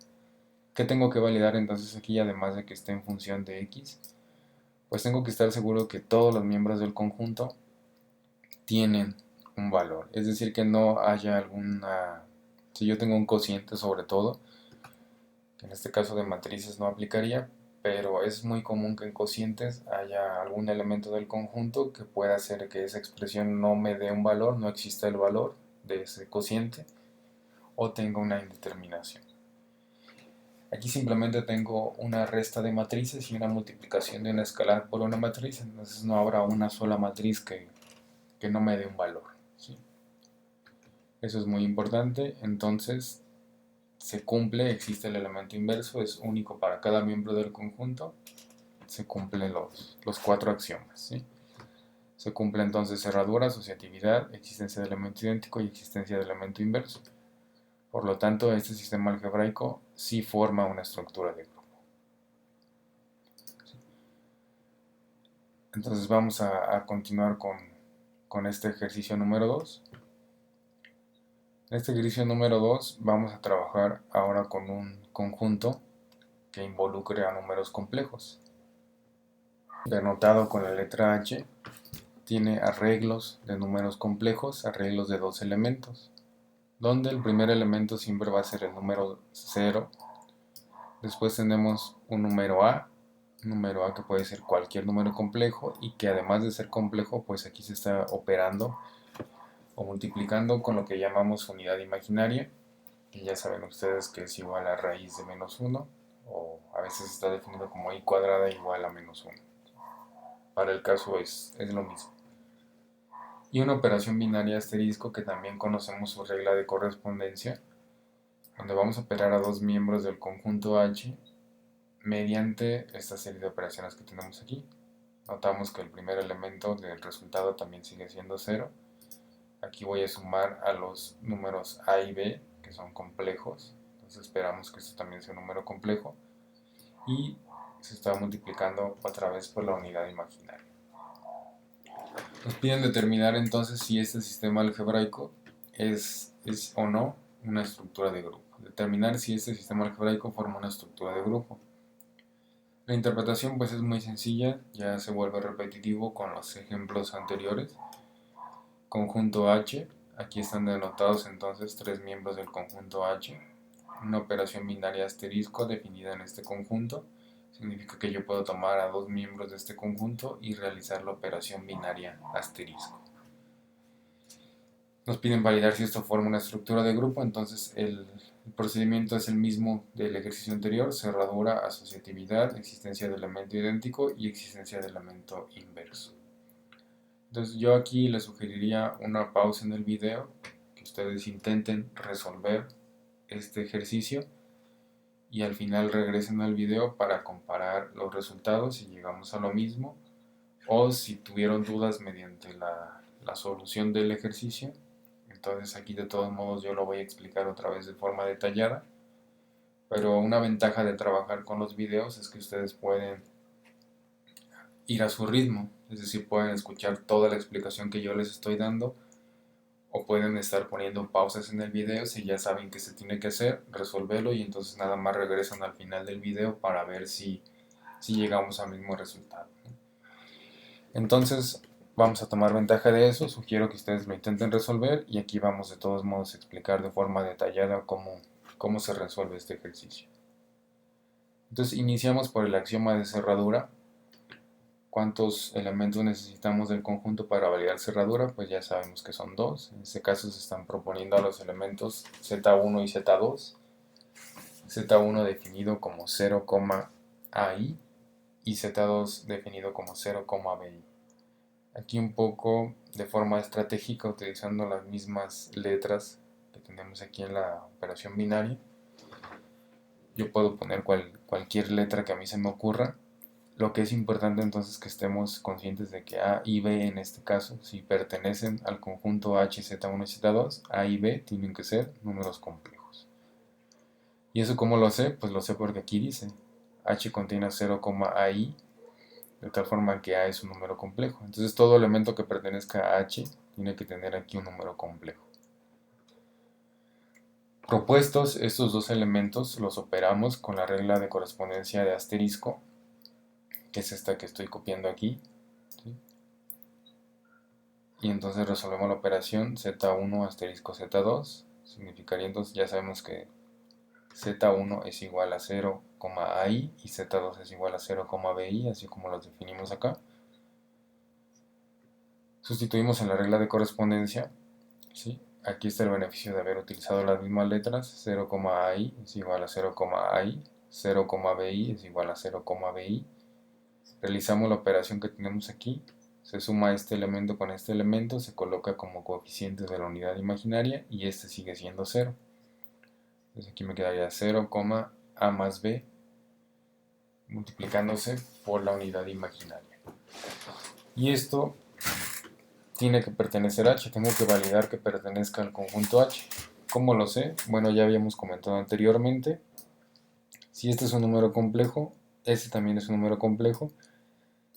¿Qué tengo que validar entonces aquí, además de que esté en función de x? Pues tengo que estar seguro que todos los miembros del conjunto tienen un valor, es decir, que no haya alguna, si yo tengo un cociente sobre todo, que en este caso de matrices no aplicaría, pero es muy común que en cocientes haya algún elemento del conjunto que pueda hacer que esa expresión no me dé un valor, no exista el valor de ese cociente, o tenga una indeterminación. Aquí simplemente tengo una resta de matrices y una multiplicación de una escalar por una matriz, entonces no habrá una sola matriz que no me dé un valor, ¿sí? Eso es muy importante. Entonces se cumple, existe el elemento inverso, es único para cada miembro del conjunto, se cumplen los cuatro axiomas, ¿sí? Se cumple entonces cerradura, asociatividad, existencia de elemento idéntico y existencia de elemento inverso. Por lo tanto, este sistema algebraico sí forma una estructura de grupo. Entonces vamos a continuar con este ejercicio número 2. En este ejercicio número 2 vamos a trabajar ahora con un conjunto que involucre a números complejos. Denotado con la letra H, tiene arreglos de números complejos, arreglos de dos elementos, donde el primer elemento siempre va a ser el número 0. Después tenemos un número A que puede ser cualquier número complejo y que además de ser complejo, pues aquí se está operando o multiplicando con lo que llamamos unidad imaginaria, que ya saben ustedes que es igual a raíz de menos 1, o a veces está definido como i cuadrada igual a menos 1. Para el caso es lo mismo. Y una operación binaria asterisco, que también conocemos su regla de correspondencia, donde vamos a operar a dos miembros del conjunto H mediante esta serie de operaciones que tenemos aquí. Notamos que el primer elemento del resultado también sigue siendo 0. Aquí voy a sumar a los números a y b, que son complejos. Entonces esperamos que esto también sea un número complejo. Y se está multiplicando otra vez por la unidad imaginaria. Nos piden determinar entonces si este sistema algebraico es o no una estructura de grupo. Determinar si este sistema algebraico forma una estructura de grupo. La interpretación pues es muy sencilla, ya se vuelve repetitivo con los ejemplos anteriores. Conjunto H, aquí están denotados entonces tres miembros del conjunto H. Una operación binaria asterisco definida en este conjunto significa que yo puedo tomar a dos miembros de este conjunto y realizar la operación binaria asterisco. Nos piden validar si esto forma una estructura de grupo, entonces el procedimiento es el mismo del ejercicio anterior: cerradura, asociatividad, existencia de elemento idéntico y existencia de elemento inverso. Entonces yo aquí les sugeriría una pausa en el video, que ustedes intenten resolver este ejercicio y al final regresen al video para comparar los resultados si llegamos a lo mismo, o si tuvieron dudas mediante la solución del ejercicio. Entonces aquí de todos modos yo lo voy a explicar otra vez de forma detallada, pero una ventaja de trabajar con los videos es que ustedes pueden ir a su ritmo, es decir, pueden escuchar toda la explicación que yo les estoy dando, o pueden estar poniendo pausas en el video si ya saben que se tiene que hacer, resolverlo, y entonces nada más regresan al final del video para ver si llegamos al mismo resultado. Entonces vamos a tomar ventaja de eso, sugiero que ustedes lo intenten resolver, y aquí vamos de todos modos a explicar de forma detallada cómo se resuelve este ejercicio. Entonces iniciamos por el axioma de cerradura. ¿Cuántos elementos necesitamos del conjunto para validar cerradura? Pues ya sabemos que son 2. En este caso se están proponiendo a los elementos Z1 y Z2. Z1 definido como 0,ai y Z2 definido como 0,bi. Aquí un poco de forma estratégica, utilizando las mismas letras que tenemos aquí en la operación binaria. Yo puedo poner cualquier letra que a mí se me ocurra. Lo que es importante entonces es que estemos conscientes de que A y B, en este caso, si pertenecen al conjunto H, Z1 y Z2, A y B tienen que ser números complejos. ¿Y eso cómo lo sé? Pues lo sé porque aquí dice H contiene 0,ai, de tal forma que A es un número complejo. Entonces todo elemento que pertenezca a H tiene que tener aquí un número complejo. Propuestos estos dos elementos, los operamos con la regla de correspondencia de asterisco, que es esta que estoy copiando aquí, ¿sí? Y entonces resolvemos la operación Z1 asterisco Z2. Significaría entonces, ya sabemos que Z1 es igual a 0,ai y Z2 es igual a 0,bi, así como los definimos acá. Sustituimos en la regla de correspondencia, ¿sí? Aquí está el beneficio de haber utilizado las mismas letras. 0,ai es igual a 0,ai, 0,bi es igual a 0,bi. Realizamos la operación que tenemos aquí. Se suma este elemento con este elemento, se coloca como coeficiente de la unidad imaginaria y este sigue siendo 0. Entonces aquí me quedaría 0, a más b multiplicándose por la unidad imaginaria. Y esto tiene que pertenecer a H, tengo que validar que pertenezca al conjunto H. ¿Cómo lo sé? Bueno, ya habíamos comentado anteriormente. Si este es un número complejo, este también es un número complejo.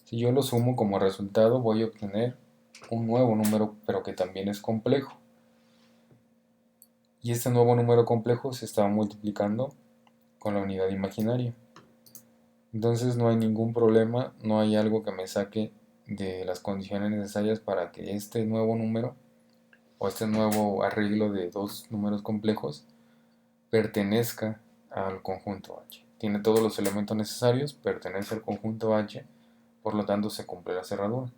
Si yo lo sumo como resultado, voy a obtener un nuevo número, pero que también es complejo. Y este nuevo número complejo se está multiplicando con la unidad imaginaria. Entonces no hay ningún problema, no hay algo que me saque de las condiciones necesarias para que este nuevo número o este nuevo arreglo de dos números complejos pertenezca al conjunto H. Tiene todos los elementos necesarios, pertenece al conjunto H, por lo tanto se cumple la cerradura.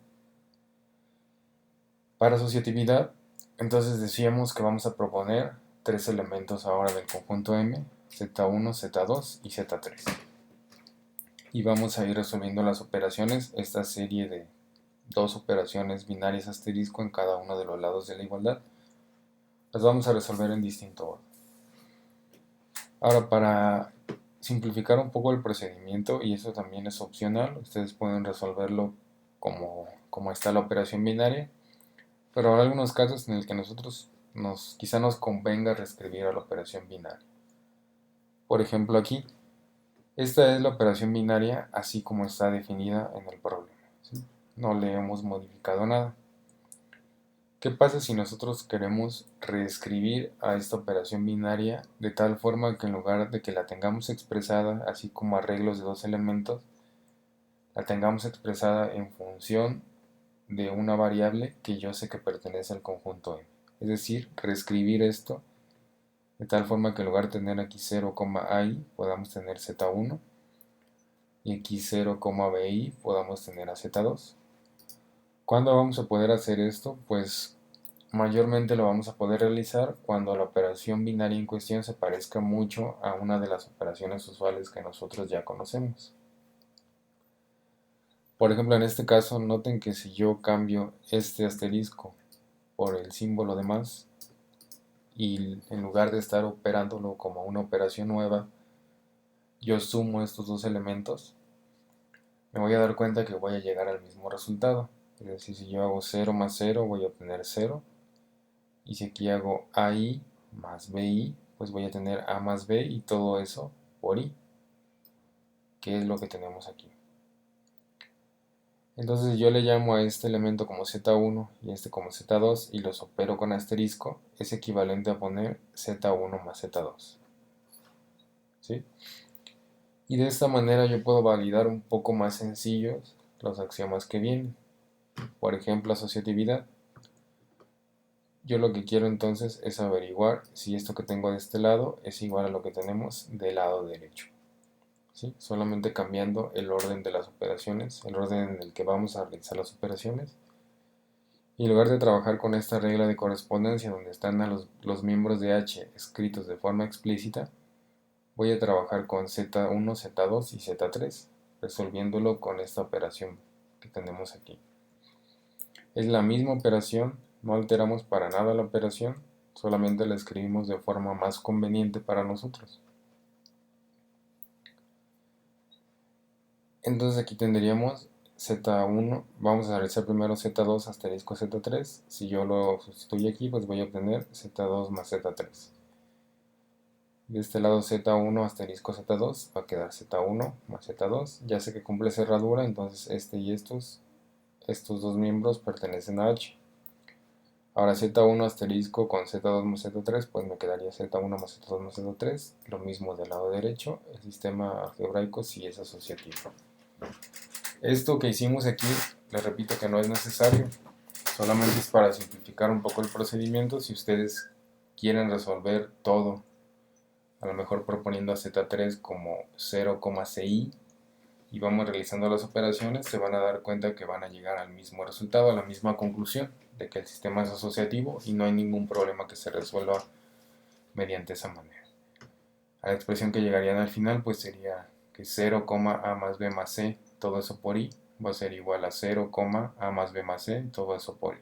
Para asociatividad, entonces decíamos que vamos a proponer tres elementos ahora del conjunto M. Z1, Z2 y Z3. Y vamos a ir resolviendo las operaciones, esta serie de dos operaciones binarias asterisco en cada uno de los lados de la igualdad. Las vamos a resolver en distinto orden. Ahora, para simplificar un poco el procedimiento, y eso también es opcional, ustedes pueden resolverlo como está la operación binaria, pero habrá algunos casos en el que nosotros quizá nos convenga reescribir a la operación binaria. Por ejemplo, aquí, esta es la operación binaria así como está definida en el problema, ¿sí? No le hemos modificado nada. ¿Qué pasa si nosotros queremos reescribir a esta operación binaria de tal forma que en lugar de que la tengamos expresada así como arreglos de dos elementos, la tengamos expresada en función de una variable que yo sé que pertenece al conjunto M? Es decir, reescribir esto de tal forma que en lugar de tener aquí 0, AI podamos tener Z1 y aquí 0, BI podamos tener a Z2. ¿Cuándo vamos a poder hacer esto? Pues mayormente lo vamos a poder realizar cuando la operación binaria en cuestión se parezca mucho a una de las operaciones usuales que nosotros ya conocemos. Por ejemplo, en este caso, noten que si yo cambio este asterisco por el símbolo de más y en lugar de estar operándolo como una operación nueva, yo sumo estos dos elementos, me voy a dar cuenta que voy a llegar al mismo resultado. Es decir, si yo hago 0 más 0, voy a obtener 0. Y si aquí hago AI más BI, pues voy a tener A más B y todo eso por I, que es lo que tenemos aquí. Entonces yo le llamo a este elemento como Z1 y este como Z2 y los opero con asterisco, es equivalente a poner Z1 más Z2. ¿Sí? Y de esta manera yo puedo validar un poco más sencillos los axiomas que vienen. Por ejemplo, asociatividad. Yo lo que quiero entonces es averiguar si esto que tengo de este lado es igual a lo que tenemos del lado derecho. ¿Sí? Solamente cambiando el orden de las operaciones, el orden en el que vamos a realizar las operaciones. Y en lugar de trabajar con esta regla de correspondencia donde están los miembros de H escritos de forma explícita, voy a trabajar con Z1, Z2 y Z3, resolviéndolo con esta operación que tenemos aquí. Es la misma operación, no alteramos para nada la operación, solamente la escribimos de forma más conveniente para nosotros. Entonces aquí tendríamos Z1, vamos a realizar primero Z2 asterisco Z3, si yo lo sustituyo aquí pues voy a obtener Z2 más Z3. De este lado Z1 asterisco Z2 va a quedar Z1 más Z2, ya sé que cumple cerradura, entonces este y estos dos miembros pertenecen a H. Ahora Z1 asterisco con Z2 más Z3, pues me quedaría Z1 más Z2 más Z3, lo mismo del lado derecho, el sistema algebraico sí es asociativo. Esto que hicimos aquí, les repito que no es necesario, solamente es para simplificar un poco el procedimiento. Si ustedes quieren resolver todo, a lo mejor proponiendo a Z3 como 0,ci y vamos realizando las operaciones, se van a dar cuenta que van a llegar al mismo resultado, a la misma conclusión de que el sistema es asociativo y no hay ningún problema que se resuelva mediante esa manera. A la expresión que llegarían al final pues sería que 0, a más b más c, todo eso por i, va a ser igual a 0, a más b más c, todo eso por i.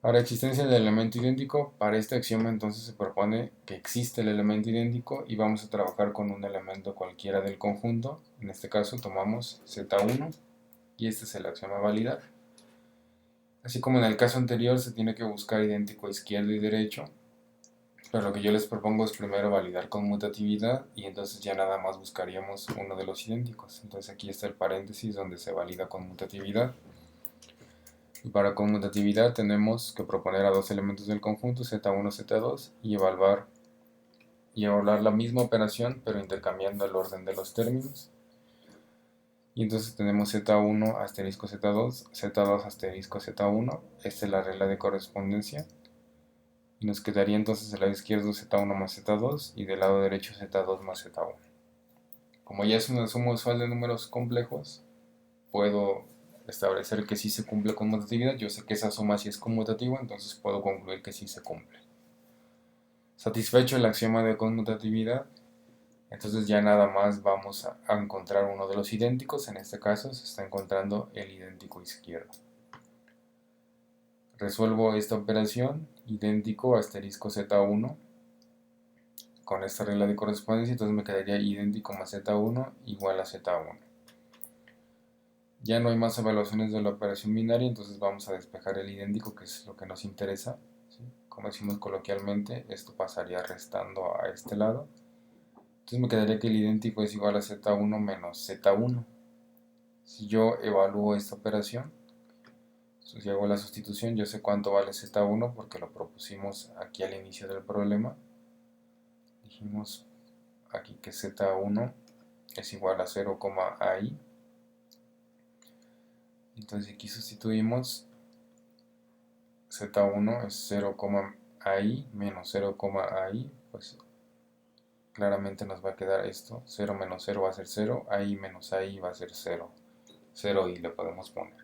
Ahora, existencia del elemento idéntico. Para este axioma entonces se propone que existe el elemento idéntico y vamos a trabajar con un elemento cualquiera del conjunto. En este caso tomamos Z1 y este es el axioma a validar. Así como en el caso anterior se tiene que buscar idéntico izquierdo y derecho, pero lo que yo les propongo es primero validar con mutatividad y entonces ya nada más buscaríamos uno de los idénticos. Entonces aquí está el paréntesis donde se valida con mutatividad. Y para conmutatividad tenemos que proponer a dos elementos del conjunto, Z1, Z2, y evaluar la misma operación, pero intercambiando el orden de los términos. Y entonces tenemos Z1 asterisco Z2, Z2 asterisco Z1, esta es la regla de correspondencia. Y nos quedaría entonces del lado izquierdo Z1 más Z2 y del lado derecho Z2 más Z1. Como ya es una suma usual de números complejos, puedo establecer que sí se cumple con mutatividad. Yo sé que esa suma sí es conmutativa, entonces puedo concluir que sí se cumple. Satisfecho el axioma de conmutatividad, entonces ya nada más vamos a encontrar uno de los idénticos. En este caso se está encontrando el idéntico izquierdo. Resuelvo esta operación, idéntico asterisco z1, con esta regla de correspondencia, entonces me quedaría idéntico más z1 igual a z1. Ya no hay más evaluaciones de la operación binaria, entonces vamos a despejar el idéntico, que es lo que nos interesa, ¿sí? Como decimos coloquialmente, esto pasaría restando a este lado. Entonces me quedaría que el idéntico es igual a z1 menos z1. Si yo evalúo esta operación, si hago la sustitución, yo sé cuánto vale z1 porque lo propusimos aquí al inicio del problema. Dijimos aquí que z1 es igual a 0,ai. Entonces aquí sustituimos z1 es 0,ai menos 0,ai, pues claramente nos va a quedar esto, 0 menos 0 va a ser 0, ai menos ai va a ser 0, 0 y le podemos poner.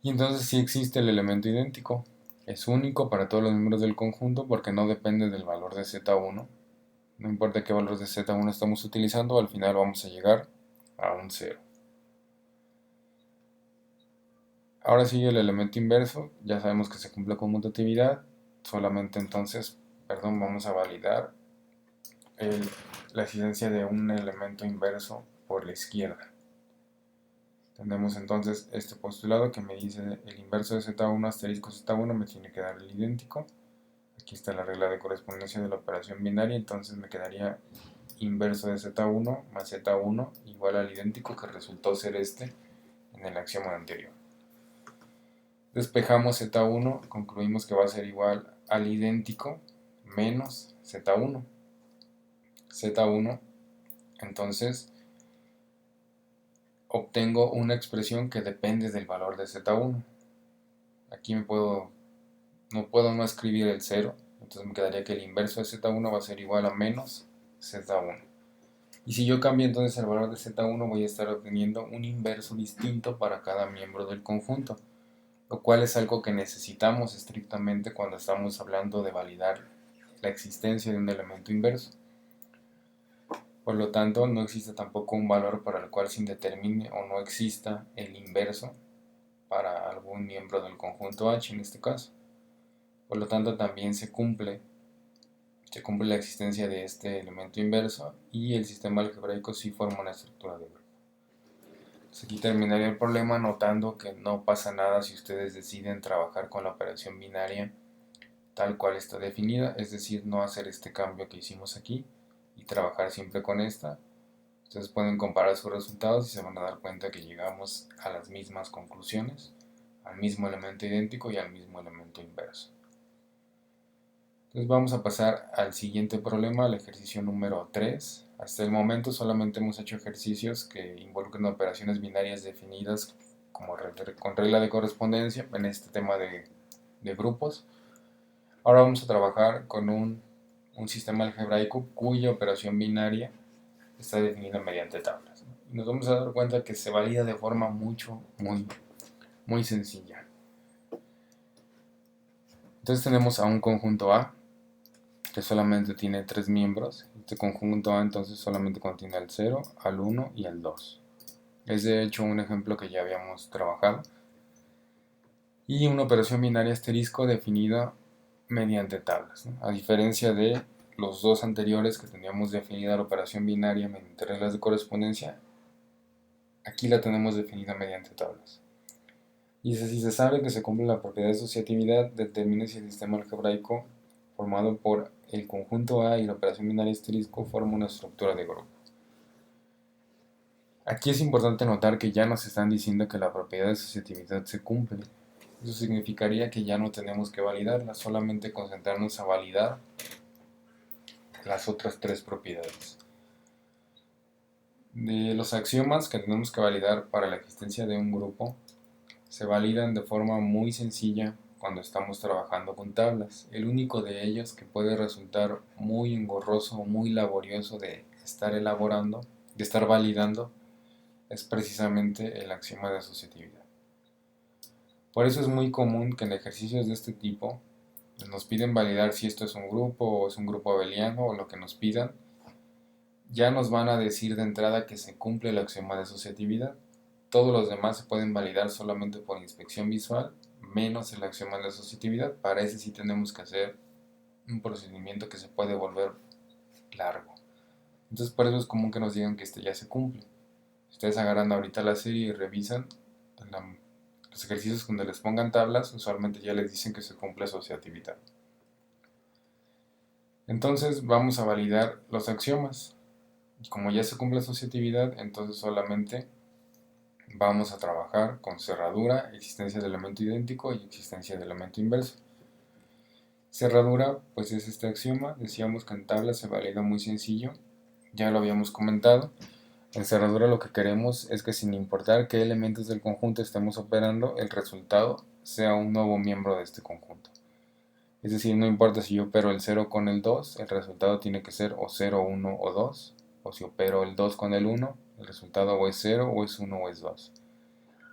Y entonces sí existe el elemento idéntico, es único para todos los miembros del conjunto porque no depende del valor de z1, no importa qué valor de z1 estamos utilizando, al final vamos a llegar a un 0. Ahora sigue el elemento inverso, ya sabemos que se cumple conmutatividad, solamente entonces, vamos a validar la existencia de un elemento inverso por la izquierda. Tenemos entonces este postulado que me dice el inverso de z1 asterisco z1 me tiene que dar el idéntico. Aquí está la regla de correspondencia de la operación binaria, entonces me quedaría inverso de z1 más z1 igual al idéntico que resultó ser este en el axioma anterior. Despejamos z1, concluimos que va a ser igual al idéntico menos z1. z1, entonces obtengo una expresión que depende del valor de z1. Aquí no puedo no escribir el 0, entonces me quedaría que el inverso de z1 va a ser igual a menos z1. Y si yo cambio entonces el valor de z1 voy a estar obteniendo un inverso distinto para cada miembro del conjunto, lo cual es algo que necesitamos estrictamente cuando estamos hablando de validar la existencia de un elemento inverso. Por lo tanto, no existe tampoco un valor para el cual se indetermine o no exista el inverso para algún miembro del conjunto H en este caso. Por lo tanto, también se cumple la existencia de este elemento inverso y el sistema algebraico sí forma una estructura de grupo. Entonces aquí terminaría el problema notando que no pasa nada si ustedes deciden trabajar con la operación binaria tal cual está definida, es decir, no hacer este cambio que hicimos aquí y trabajar siempre con esta. Ustedes pueden comparar sus resultados y se van a dar cuenta que llegamos a las mismas conclusiones, al mismo elemento idéntico y al mismo elemento inverso. Entonces vamos a pasar al siguiente problema, al ejercicio número 3. Hasta el momento solamente hemos hecho ejercicios que involucran operaciones binarias definidas con regla de correspondencia en este tema de grupos. Ahora vamos a trabajar con un sistema algebraico cuya operación binaria está definida mediante tablas. Y nos vamos a dar cuenta que se valida de forma muy sencilla. Entonces tenemos a un conjunto A que solamente tiene 3 miembros. Este conjunto A entonces solamente contiene al 0, al 1 y al 2. Es de hecho un ejemplo que ya habíamos trabajado. Y una operación binaria asterisco definida mediante tablas, ¿no? A diferencia de los dos anteriores que teníamos definida la operación binaria mediante reglas de correspondencia, aquí la tenemos definida mediante tablas. Y si se sabe que se cumple la propiedad de asociatividad, determine si el sistema algebraico formado por el conjunto A y la operación binaria asterisco forma una estructura de grupo. Aquí es importante notar que ya nos están diciendo que la propiedad de asociatividad se cumple. Eso significaría que ya no tenemos que validarla, solamente concentrarnos a validar las otras 3 propiedades. De los axiomas que tenemos que validar para la existencia de un grupo, se validan de forma muy sencilla cuando estamos trabajando con tablas. El único de ellos que puede resultar muy engorroso o muy laborioso de estar elaborando, de estar validando, es precisamente el axioma de asociatividad. Por eso es muy común que en ejercicios de este tipo nos piden validar si esto es un grupo o es un grupo abeliano o lo que nos pidan, ya nos van a decir de entrada que se cumple el axioma de asociatividad. Todos los demás se pueden validar solamente por inspección visual, menos el axioma de asociatividad. Para ese sí tenemos que hacer un procedimiento que se puede volver largo. Entonces por eso es común que nos digan que este ya se cumple. Si ustedes agarran ahorita la serie y revisan los ejercicios cuando les pongan tablas, usualmente ya les dicen que se cumple asociatividad. Entonces vamos a validar los axiomas. Y como ya se cumple asociatividad, entonces solamente vamos a trabajar con cerradura, existencia de elemento idéntico y existencia de elemento inverso. Cerradura, pues es este axioma. Decíamos que en tabla se valida muy sencillo, ya lo habíamos comentado. En cerradura lo que queremos es que sin importar qué elementos del conjunto estemos operando, el resultado sea un nuevo miembro de este conjunto. Es decir, no importa si yo opero el 0 con el 2, el resultado tiene que ser o 0, 1 o 2. O si opero el 2 con el 1, el resultado o es 0 o es 1 o es 2.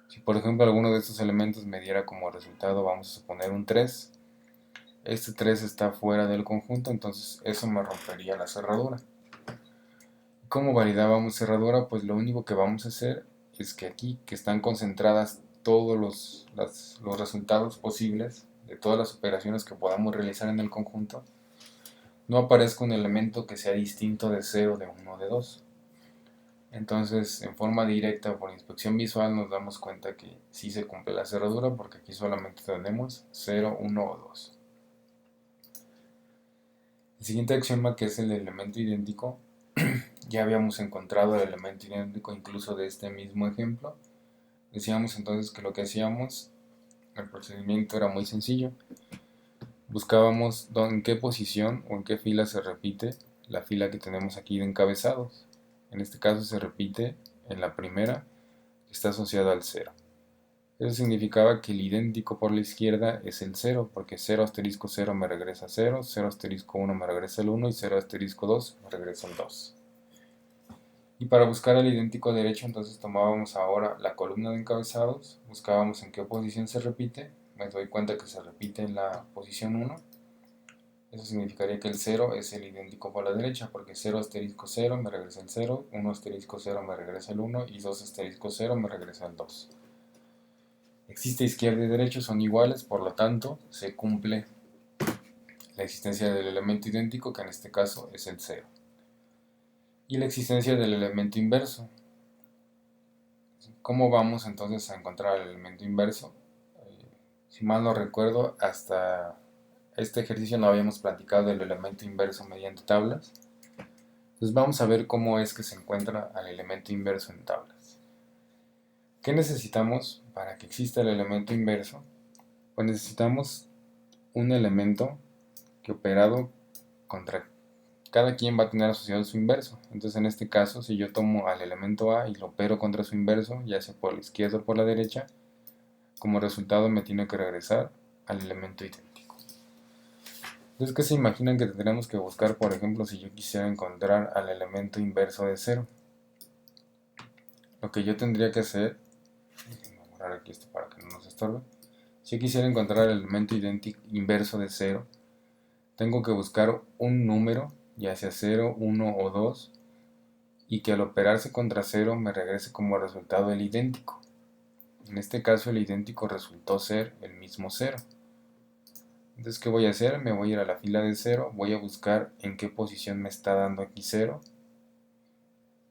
Si por ejemplo alguno de estos elementos me diera como resultado, vamos a suponer un 3, este 3 está fuera del conjunto, entonces eso me rompería la cerradura. ¿Cómo validábamos cerradura? Pues lo único que vamos a hacer es que aquí, que están concentradas todos los resultados posibles de todas las operaciones que podamos realizar en el conjunto, no aparezca un elemento que sea distinto de 0, de 1 o de 2. Entonces, en forma directa por inspección visual nos damos cuenta que sí se cumple la cerradura porque aquí solamente tenemos 0, 1 o 2. El siguiente axioma, que es el elemento idéntico, ya habíamos encontrado el elemento idéntico incluso de este mismo ejemplo. Decíamos entonces que lo que hacíamos, el procedimiento era muy sencillo. Buscábamos en qué posición o en qué fila se repite la fila que tenemos aquí de encabezados. En este caso se repite en la primera, que está asociada al 0. Eso significaba que el idéntico por la izquierda es el 0, porque 0 asterisco 0 me regresa 0, 0 asterisco 1 me regresa el 1 y 0 asterisco 2 me regresa el 2. Y para buscar el idéntico derecho, entonces tomábamos ahora la columna de encabezados, buscábamos en qué posición se repite, me doy cuenta que se repite en la posición 1. Eso significaría que el 0 es el idéntico por la derecha, porque 0 asterisco 0 me regresa el 0, 1 asterisco 0 me regresa el 1 y 2 asterisco 0 me regresa el 2. Existe izquierda y derecha, son iguales, por lo tanto se cumple la existencia del elemento idéntico, que en este caso es el 0. Y la existencia del elemento inverso. ¿Cómo vamos entonces a encontrar el elemento inverso? Si mal no recuerdo, hasta este ejercicio no habíamos platicado del elemento inverso mediante tablas. Entonces vamos a ver cómo es que se encuentra al elemento inverso en tablas. ¿Qué necesitamos para que exista el elemento inverso? Pues necesitamos un elemento que operado contra cada quien va a tener asociado su inverso. Entonces en este caso, si yo tomo al elemento A y lo opero contra su inverso, ya sea por la izquierda o por la derecha, como resultado me tiene que regresar al elemento idéntico. Entonces, ¿qué se imaginan que tendremos que buscar, por ejemplo, si yo quisiera encontrar al elemento inverso de 0? Lo que yo tendría que hacer, voy a borrar aquí esto para que no nos estorbe. Si yo quisiera encontrar el elemento inverso de 0, tengo que buscar un número, ya sea 0, 1 o 2, y que al operarse contra 0 me regrese como resultado el idéntico. En este caso el idéntico resultó ser el mismo 0. Entonces, ¿qué voy a hacer? Me voy a ir a la fila de 0, voy a buscar en qué posición me está dando aquí 0.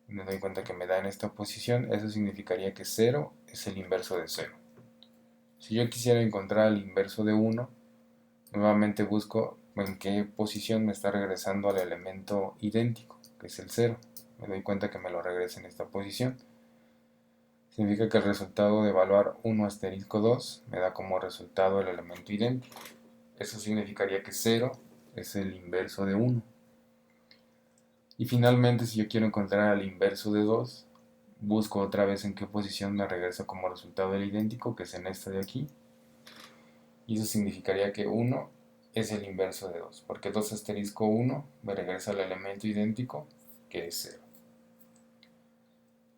Me doy cuenta que me da en esta posición, eso significaría que 0 es el inverso de 0. Si yo quisiera encontrar el inverso de 1, nuevamente busco en qué posición me está regresando al elemento idéntico, que es el 0. Me doy cuenta que me lo regresa en esta posición. Significa que el resultado de evaluar 1 asterisco 2 me da como resultado el elemento idéntico. Eso significaría que 0 es el inverso de 1. Y finalmente, si yo quiero encontrar el inverso de 2, busco otra vez en qué posición me regresa como resultado el idéntico, que es en esta de aquí. Y eso significaría que 1 es el inverso de 2, porque 2 asterisco 1 me regresa el elemento idéntico, que es 0.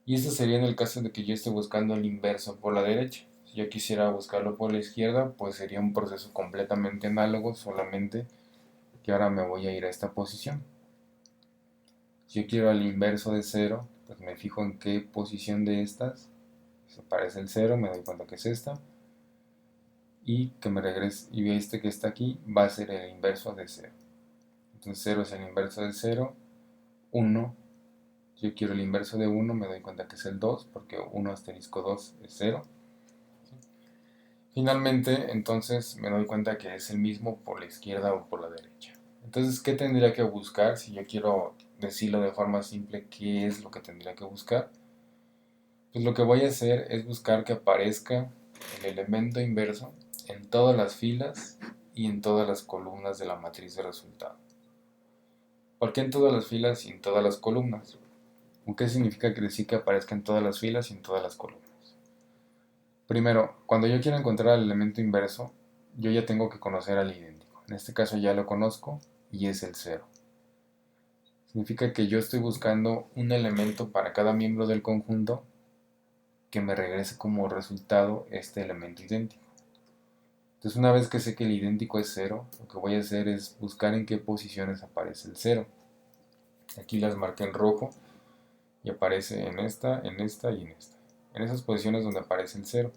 Y esto sería en el caso de que yo esté buscando el inverso por la derecha. Si yo quisiera buscarlo por la izquierda, pues sería un proceso completamente análogo, solamente que ahora me voy a ir a esta posición. Si yo quiero al inverso de 0, pues me fijo en qué posición de estas se parece el 0, me doy cuenta que es esta, y que me regrese, y este que está aquí va a ser el inverso de 0. Entonces 0 es el inverso de 0, 1, si yo quiero el inverso de 1, me doy cuenta que es el 2, porque 1 asterisco 2 es 0. Finalmente, entonces me doy cuenta que es el mismo por la izquierda o por la derecha. Entonces, ¿qué tendría que buscar? Si yo quiero decirlo de forma simple, ¿qué es lo que tendría que buscar? Pues lo que voy a hacer es buscar que aparezca el elemento inverso en todas las filas y en todas las columnas de la matriz de resultado. ¿Por qué en todas las filas y en todas las columnas? ¿Qué significa decir que aparezca en todas las filas y en todas las columnas? Primero, cuando yo quiero encontrar el elemento inverso, yo ya tengo que conocer al idéntico. En este caso ya lo conozco y es el 0. Significa que yo estoy buscando un elemento para cada miembro del conjunto que me regrese como resultado este elemento idéntico. Entonces, una vez que sé que el idéntico es 0, lo que voy a hacer es buscar en qué posiciones aparece el 0. Aquí las marqué en rojo y aparece en esta y en esta. En esas posiciones donde aparece el 0.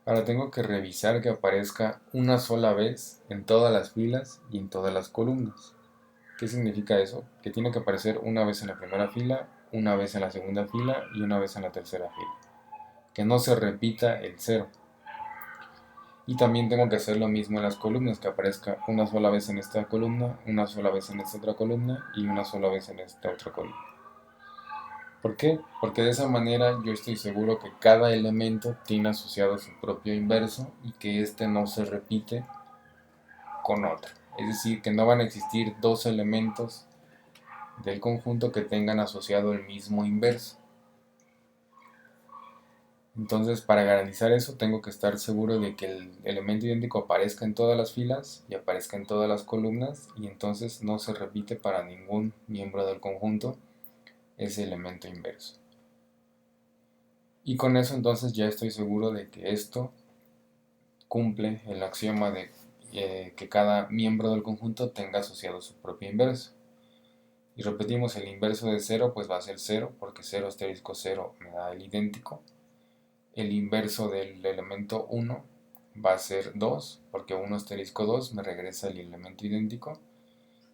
Ahora tengo que revisar que aparezca una sola vez en todas las filas y en todas las columnas. ¿Qué significa eso? Que tiene que aparecer una vez en la primera fila, una vez en la segunda fila y una vez en la tercera fila. Que no se repita el 0. Y también tengo que hacer lo mismo en las columnas, que aparezca una sola vez en esta columna, una sola vez en esta otra columna y una sola vez en esta otra columna. ¿Por qué? Porque de esa manera yo estoy seguro que cada elemento tiene asociado su propio inverso y que este no se repite con otro. Es decir, que no van a existir dos elementos del conjunto que tengan asociado el mismo inverso. Entonces, para garantizar eso, tengo que estar seguro de que el elemento idéntico aparezca en todas las filas y aparezca en todas las columnas, y entonces no se repite para ningún miembro del conjunto ese elemento inverso. Y con eso entonces ya estoy seguro de que esto cumple el axioma de que cada miembro del conjunto tenga asociado su propio inverso. Y repetimos, el inverso de 0 pues va a ser 0, porque 0 asterisco 0 me da el idéntico. El inverso del elemento 1 va a ser 2, porque 1 asterisco 2 me regresa el elemento idéntico.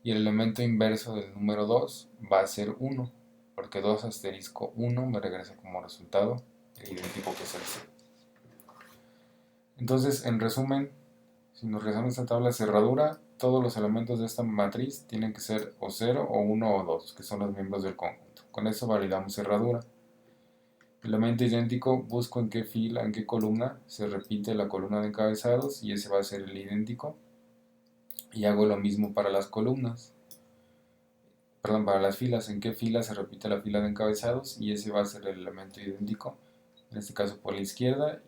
Y el elemento inverso del número 2 va a ser 1, porque 2 asterisco 1 me regresa como resultado el idéntico, que es el 0. Entonces, en resumen, si nos regresamos a esta tabla de cerradura, todos los elementos de esta matriz tienen que ser o 0, o 1 o 2, que son los miembros del conjunto. Con eso validamos cerradura. Elemento idéntico, busco en qué fila, en qué columna se repite la columna de encabezados y ese va a ser el idéntico. Y hago lo mismo para las columnas. Perdón, para las filas, en qué fila se repite la fila de encabezados y ese va a ser el elemento idéntico. En este caso por la izquierda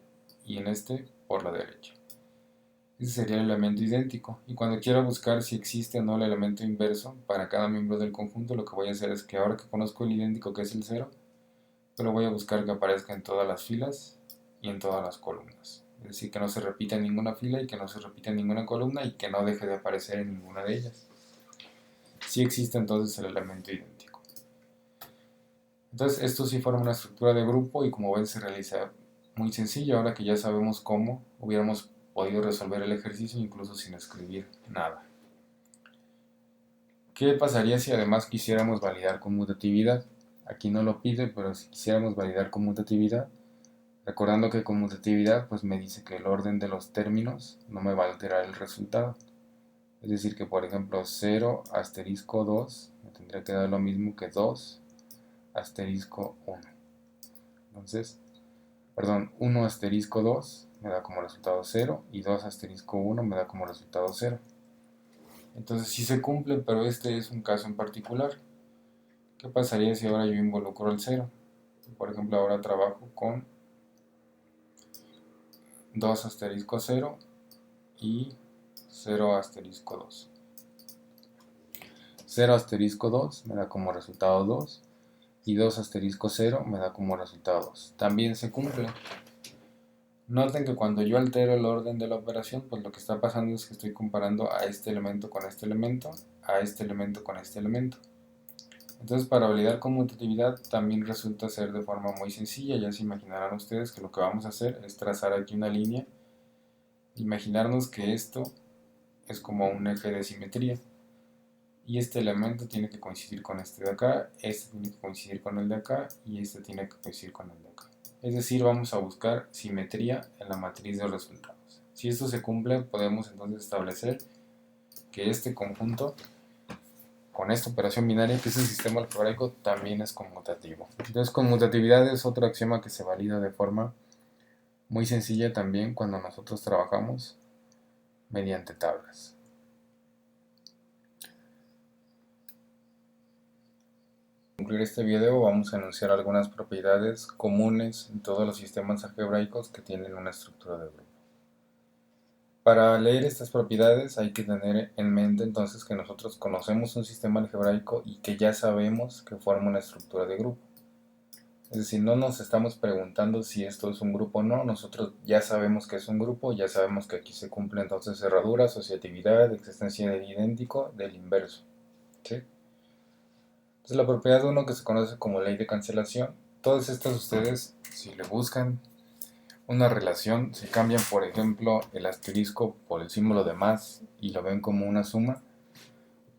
y en este por la derecha. Ese sería el elemento idéntico. Y cuando quiero buscar si existe o no el elemento inverso para cada miembro del conjunto, lo que voy a hacer es que ahora que conozco el idéntico, que es el 0, pero voy a buscar que aparezca en todas las filas y en todas las columnas. Es decir, que no se repita en ninguna fila y que no se repita en ninguna columna y que no deje de aparecer en ninguna de ellas. Sí existe entonces el elemento idéntico. Entonces esto sí forma una estructura de grupo y como ven se realiza muy sencillo. Ahora que ya sabemos cómo, hubiéramos podido resolver el ejercicio incluso sin escribir nada. ¿Qué pasaría si además quisiéramos validar conmutatividad? Aquí no lo pide, pero si quisiéramos validar conmutatividad, recordando que conmutatividad pues me dice que el orden de los términos no me va a alterar el resultado. Es decir que por ejemplo 0 asterisco 2 me tendría que dar lo mismo que 2 asterisco 1. Entonces, 1 asterisco 2 me da como resultado 0 y 2 asterisco 1 me da como resultado 0. Entonces sí se cumple, pero este es un caso en particular. ¿Qué pasaría si ahora yo involucro el 0? Por ejemplo, ahora trabajo con 2 asterisco 0 y 0 asterisco 2. 0 asterisco 2 me da como resultado 2 y 2 asterisco 0 me da como resultado 2. También se cumple. Noten que cuando yo altero el orden de la operación, pues lo que está pasando es que estoy comparando a este elemento con este elemento, a este elemento con este elemento. Entonces, para validar conmutatividad también resulta ser de forma muy sencilla. Ya se imaginarán ustedes que lo que vamos a hacer es trazar aquí una línea, imaginarnos que esto es como un eje de simetría y este elemento tiene que coincidir con este de acá, este tiene que coincidir con el de acá y este tiene que coincidir con el de acá. Es decir, vamos a buscar simetría en la matriz de resultados. Si esto se cumple, podemos entonces establecer que este conjunto con esta operación binaria, que es el sistema algebraico, también es conmutativo. Entonces, conmutatividad es otro axioma que se valida de forma muy sencilla también cuando nosotros trabajamos mediante tablas. Para concluir este video, vamos a enunciar algunas propiedades comunes en todos los sistemas algebraicos que tienen una estructura de grupo. Para leer estas propiedades hay que tener en mente entonces que nosotros conocemos un sistema algebraico y que ya sabemos que forma una estructura de grupo. Es decir, no nos estamos preguntando si esto es un grupo o no, nosotros ya sabemos que es un grupo, ya sabemos que aquí se cumple entonces cerradura, asociatividad, existencia del idéntico, del inverso. ¿Sí? Entonces la propiedad 1 que se conoce como ley de cancelación, todas estas ustedes, si le buscan una relación, si cambian por ejemplo el asterisco por el símbolo de más y lo ven como una suma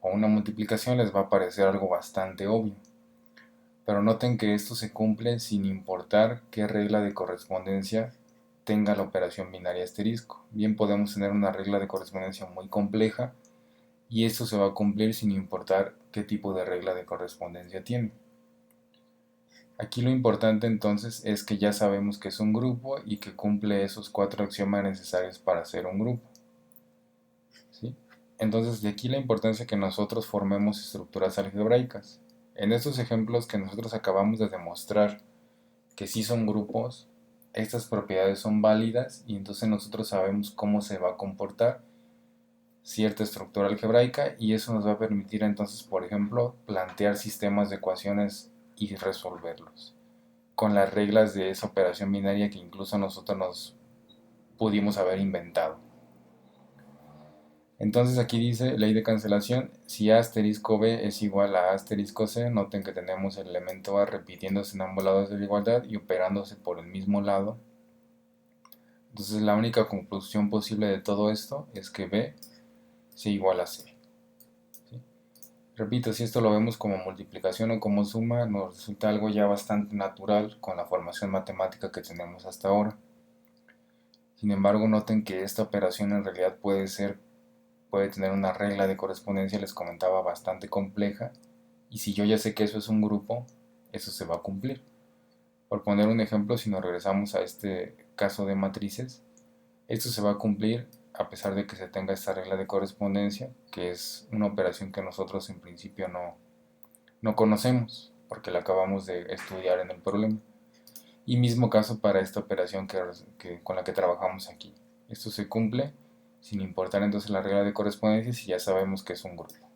o una multiplicación, les va a parecer algo bastante obvio. Pero noten que esto se cumple sin importar qué regla de correspondencia tenga la operación binaria asterisco. Bien podemos tener una regla de correspondencia muy compleja y esto se va a cumplir sin importar qué tipo de regla de correspondencia tiene. Aquí lo importante entonces es que ya sabemos que es un grupo y que cumple esos 4 axiomas necesarios para ser un grupo. ¿Sí? Entonces de aquí la importancia que nosotros formemos estructuras algebraicas. En estos ejemplos que nosotros acabamos de demostrar que sí son grupos, estas propiedades son válidas y entonces nosotros sabemos cómo se va a comportar cierta estructura algebraica y eso nos va a permitir entonces, por ejemplo, plantear sistemas de ecuaciones y resolverlos con las reglas de esa operación binaria que incluso nosotros nos pudimos haber inventado. Entonces aquí dice ley de cancelación, si a asterisco b es igual a asterisco c, noten que tenemos el elemento a repitiéndose en ambos lados de la igualdad y operándose por el mismo lado. Entonces la única conclusión posible de todo esto es que b sea igual a c. ¿Sí? Repito, si esto lo vemos como multiplicación o como suma, nos resulta algo ya bastante natural con la formación matemática que tenemos hasta ahora. Sin embargo, noten que esta operación en realidad puede tener una regla de correspondencia, les comentaba, bastante compleja, y si yo ya sé que eso es un grupo, eso se va a cumplir. Por poner un ejemplo, si nos regresamos a este caso de matrices, esto se va a cumplir a pesar de que se tenga esta regla de correspondencia, que es una operación que nosotros en principio no conocemos, porque la acabamos de estudiar en el problema. Y mismo caso para esta operación con la que trabajamos aquí. Esto se cumple sin importar entonces la regla de correspondencia si ya sabemos que es un grupo.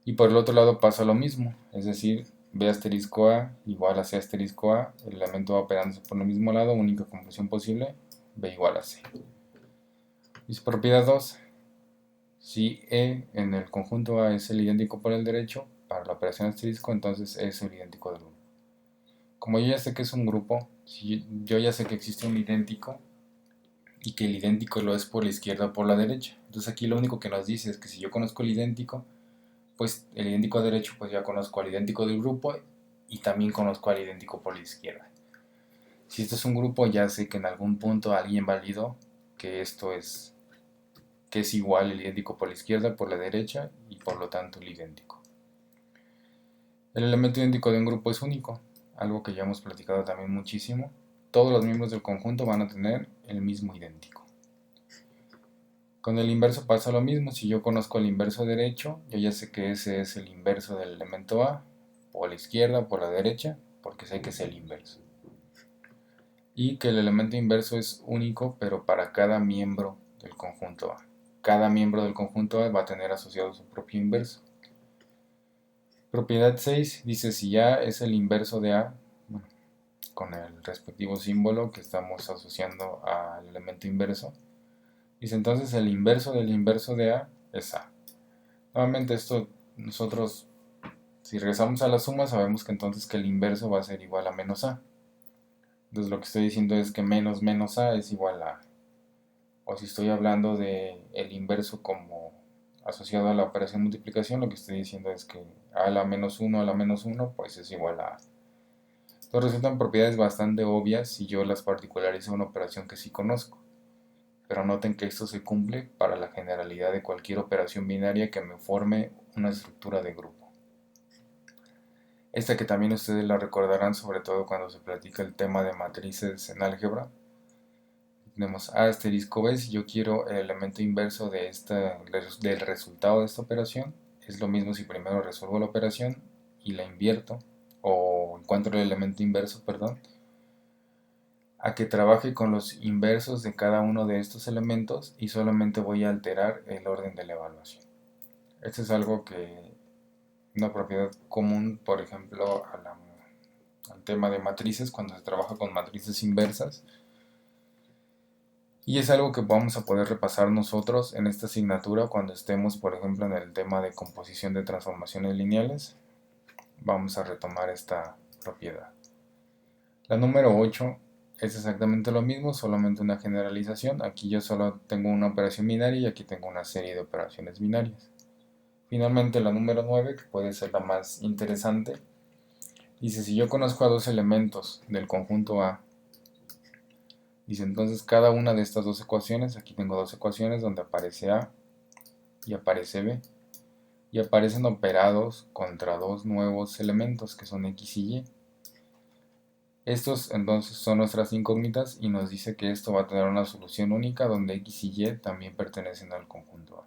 Y por el otro lado pasa lo mismo, es decir, b asterisco a igual a c asterisco a, el elemento va operándose por el mismo lado, única conclusión posible, b igual a c. Y su propiedad 2, si e en el conjunto A es el idéntico por el derecho, para la operación asterisco, entonces E es el idéntico del grupo. Como yo ya sé que es un grupo, si yo ya sé que existe un idéntico y que el idéntico lo es por la izquierda o por la derecha. Entonces aquí lo único que nos dice es que si yo conozco el idéntico, pues el idéntico derecho, pues ya conozco al idéntico del grupo y también conozco al idéntico por la izquierda. Si esto es un grupo, ya sé que en algún punto alguien validó que esto es igual el idéntico por la izquierda, por la derecha y por lo tanto el idéntico. El elemento idéntico de un grupo es único, algo que ya hemos platicado también muchísimo. Todos los miembros del conjunto van a tener el mismo idéntico. Con el inverso pasa lo mismo, si yo conozco el inverso derecho, yo ya sé que ese es el inverso del elemento A, por la izquierda o por la derecha, porque sé que es el inverso. Y que el elemento inverso es único, pero para cada miembro del conjunto A. Cada miembro del conjunto A va a tener asociado su propio inverso. Propiedad 6 dice si A es el inverso de A, bueno, con el respectivo símbolo que estamos asociando al elemento inverso. Dice entonces el inverso del inverso de A es A. Nuevamente esto nosotros, si regresamos a la suma, sabemos que entonces que el inverso va a ser igual a menos A. Entonces lo que estoy diciendo es que menos menos A es igual a A. O si estoy hablando de el inverso como asociado a la operación multiplicación, lo que estoy diciendo es que A a la menos 1 a la menos 1 pues es igual a A. Entonces resultan propiedades bastante obvias si yo las particularizo a una operación que sí conozco. Pero noten que esto se cumple para la generalidad de cualquier operación binaria que me forme una estructura de grupo. Esta que también ustedes la recordarán sobre todo cuando se platica el tema de matrices en álgebra. Tenemos A asterisco B, si yo quiero el elemento inverso del resultado de esta operación, es lo mismo si primero resuelvo la operación y la invierto, o encuentro el elemento inverso, perdón, a que trabaje con los inversos de cada uno de estos elementos y solamente voy a alterar el orden de la evaluación. Esto es algo que, una propiedad común, por ejemplo, al tema de matrices, cuando se trabaja con matrices inversas, y es algo que vamos a poder repasar nosotros en esta asignatura cuando estemos, por ejemplo, en el tema de composición de transformaciones lineales. Vamos a retomar esta propiedad. La número 8 es exactamente lo mismo, solamente una generalización. Aquí yo solo tengo una operación binaria y aquí tengo una serie de operaciones binarias. Finalmente la número 9, que puede ser la más interesante, dice si yo conozco a dos elementos del conjunto A, dice entonces cada una de estas dos ecuaciones, aquí tengo dos ecuaciones donde aparece A y aparece B, y aparecen operados contra dos nuevos elementos que son X y Y. Estos entonces son nuestras incógnitas y nos dice que esto va a tener una solución única donde X y Y también pertenecen al conjunto A.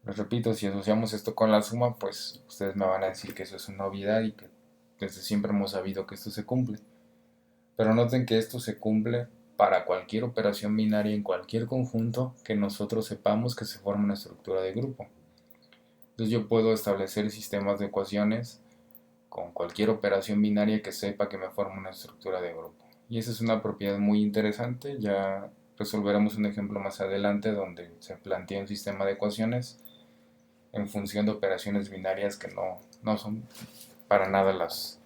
Les repito, si asociamos esto con la suma, pues ustedes me van a decir que eso es una obviedad y que desde siempre hemos sabido que esto se cumple. Pero noten que esto se cumple para cualquier operación binaria en cualquier conjunto que nosotros sepamos que se forma una estructura de grupo. Entonces yo puedo establecer sistemas de ecuaciones con cualquier operación binaria que sepa que me forma una estructura de grupo. Y esa es una propiedad muy interesante, ya resolveremos un ejemplo más adelante donde se plantea un sistema de ecuaciones en función de operaciones binarias que no son para nada las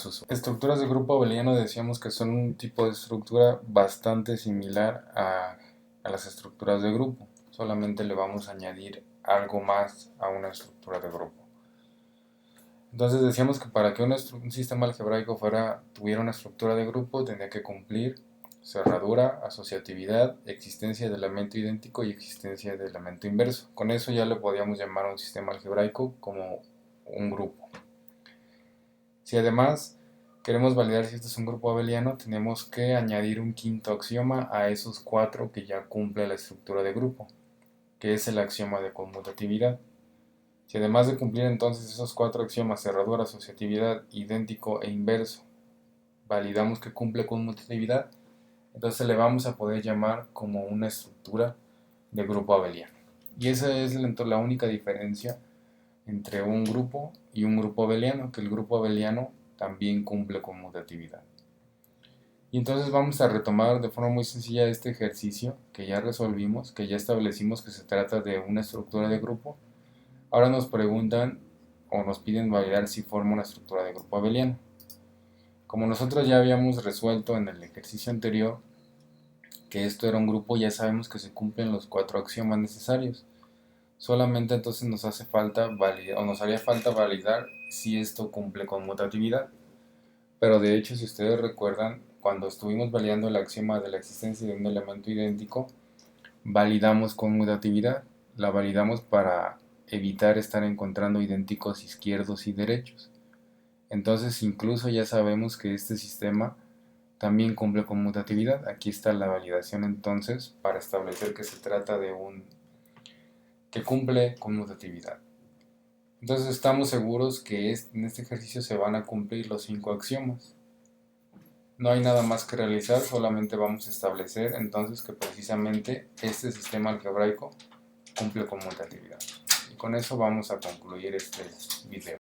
uso. Estructuras de grupo abeliano decíamos que son un tipo de estructura bastante similar a las estructuras de grupo, solamente le vamos a añadir algo más a una estructura de grupo. Entonces decíamos que para que un sistema algebraico tuviera una estructura de grupo tendría que cumplir cerradura, asociatividad, existencia de elemento idéntico y existencia de elemento inverso. Con eso ya le podíamos llamar a un sistema algebraico como un grupo. Si además queremos validar si esto es un grupo abeliano, tenemos que añadir un quinto axioma a esos cuatro que ya cumple la estructura de grupo, que es el axioma de conmutatividad. Si además de cumplir entonces esos cuatro axiomas, cerradura, asociatividad, idéntico e inverso, validamos que cumple conmutatividad, entonces le vamos a poder llamar como una estructura de grupo abeliano. Y esa es la única diferencia entre un grupo y un grupo abeliano, que el grupo abeliano también cumple conmutatividad. Y entonces vamos a retomar de forma muy sencilla este ejercicio que ya resolvimos, que ya establecimos que se trata de una estructura de grupo. Ahora nos preguntan o nos piden validar si forma una estructura de grupo abeliano. Como nosotros ya habíamos resuelto en el ejercicio anterior que esto era un grupo, ya sabemos que se cumplen los cuatro axiomas necesarios. Solamente entonces nos hace falta validar, o nos haría falta validar si esto cumple conmutatividad. Pero de hecho, si ustedes recuerdan, cuando estuvimos validando el axioma de la existencia de un elemento idéntico, validamos conmutatividad. La validamos para evitar estar encontrando idénticos izquierdos y derechos. Entonces incluso ya sabemos que este sistema también cumple conmutatividad. Aquí está la validación entonces para establecer que se trata de que cumple conmutatividad. Entonces estamos seguros que en este ejercicio se van a cumplir los 5 axiomas. No hay nada más que realizar, solamente vamos a establecer entonces que precisamente este sistema algebraico cumple conmutatividad. Y con eso vamos a concluir este video.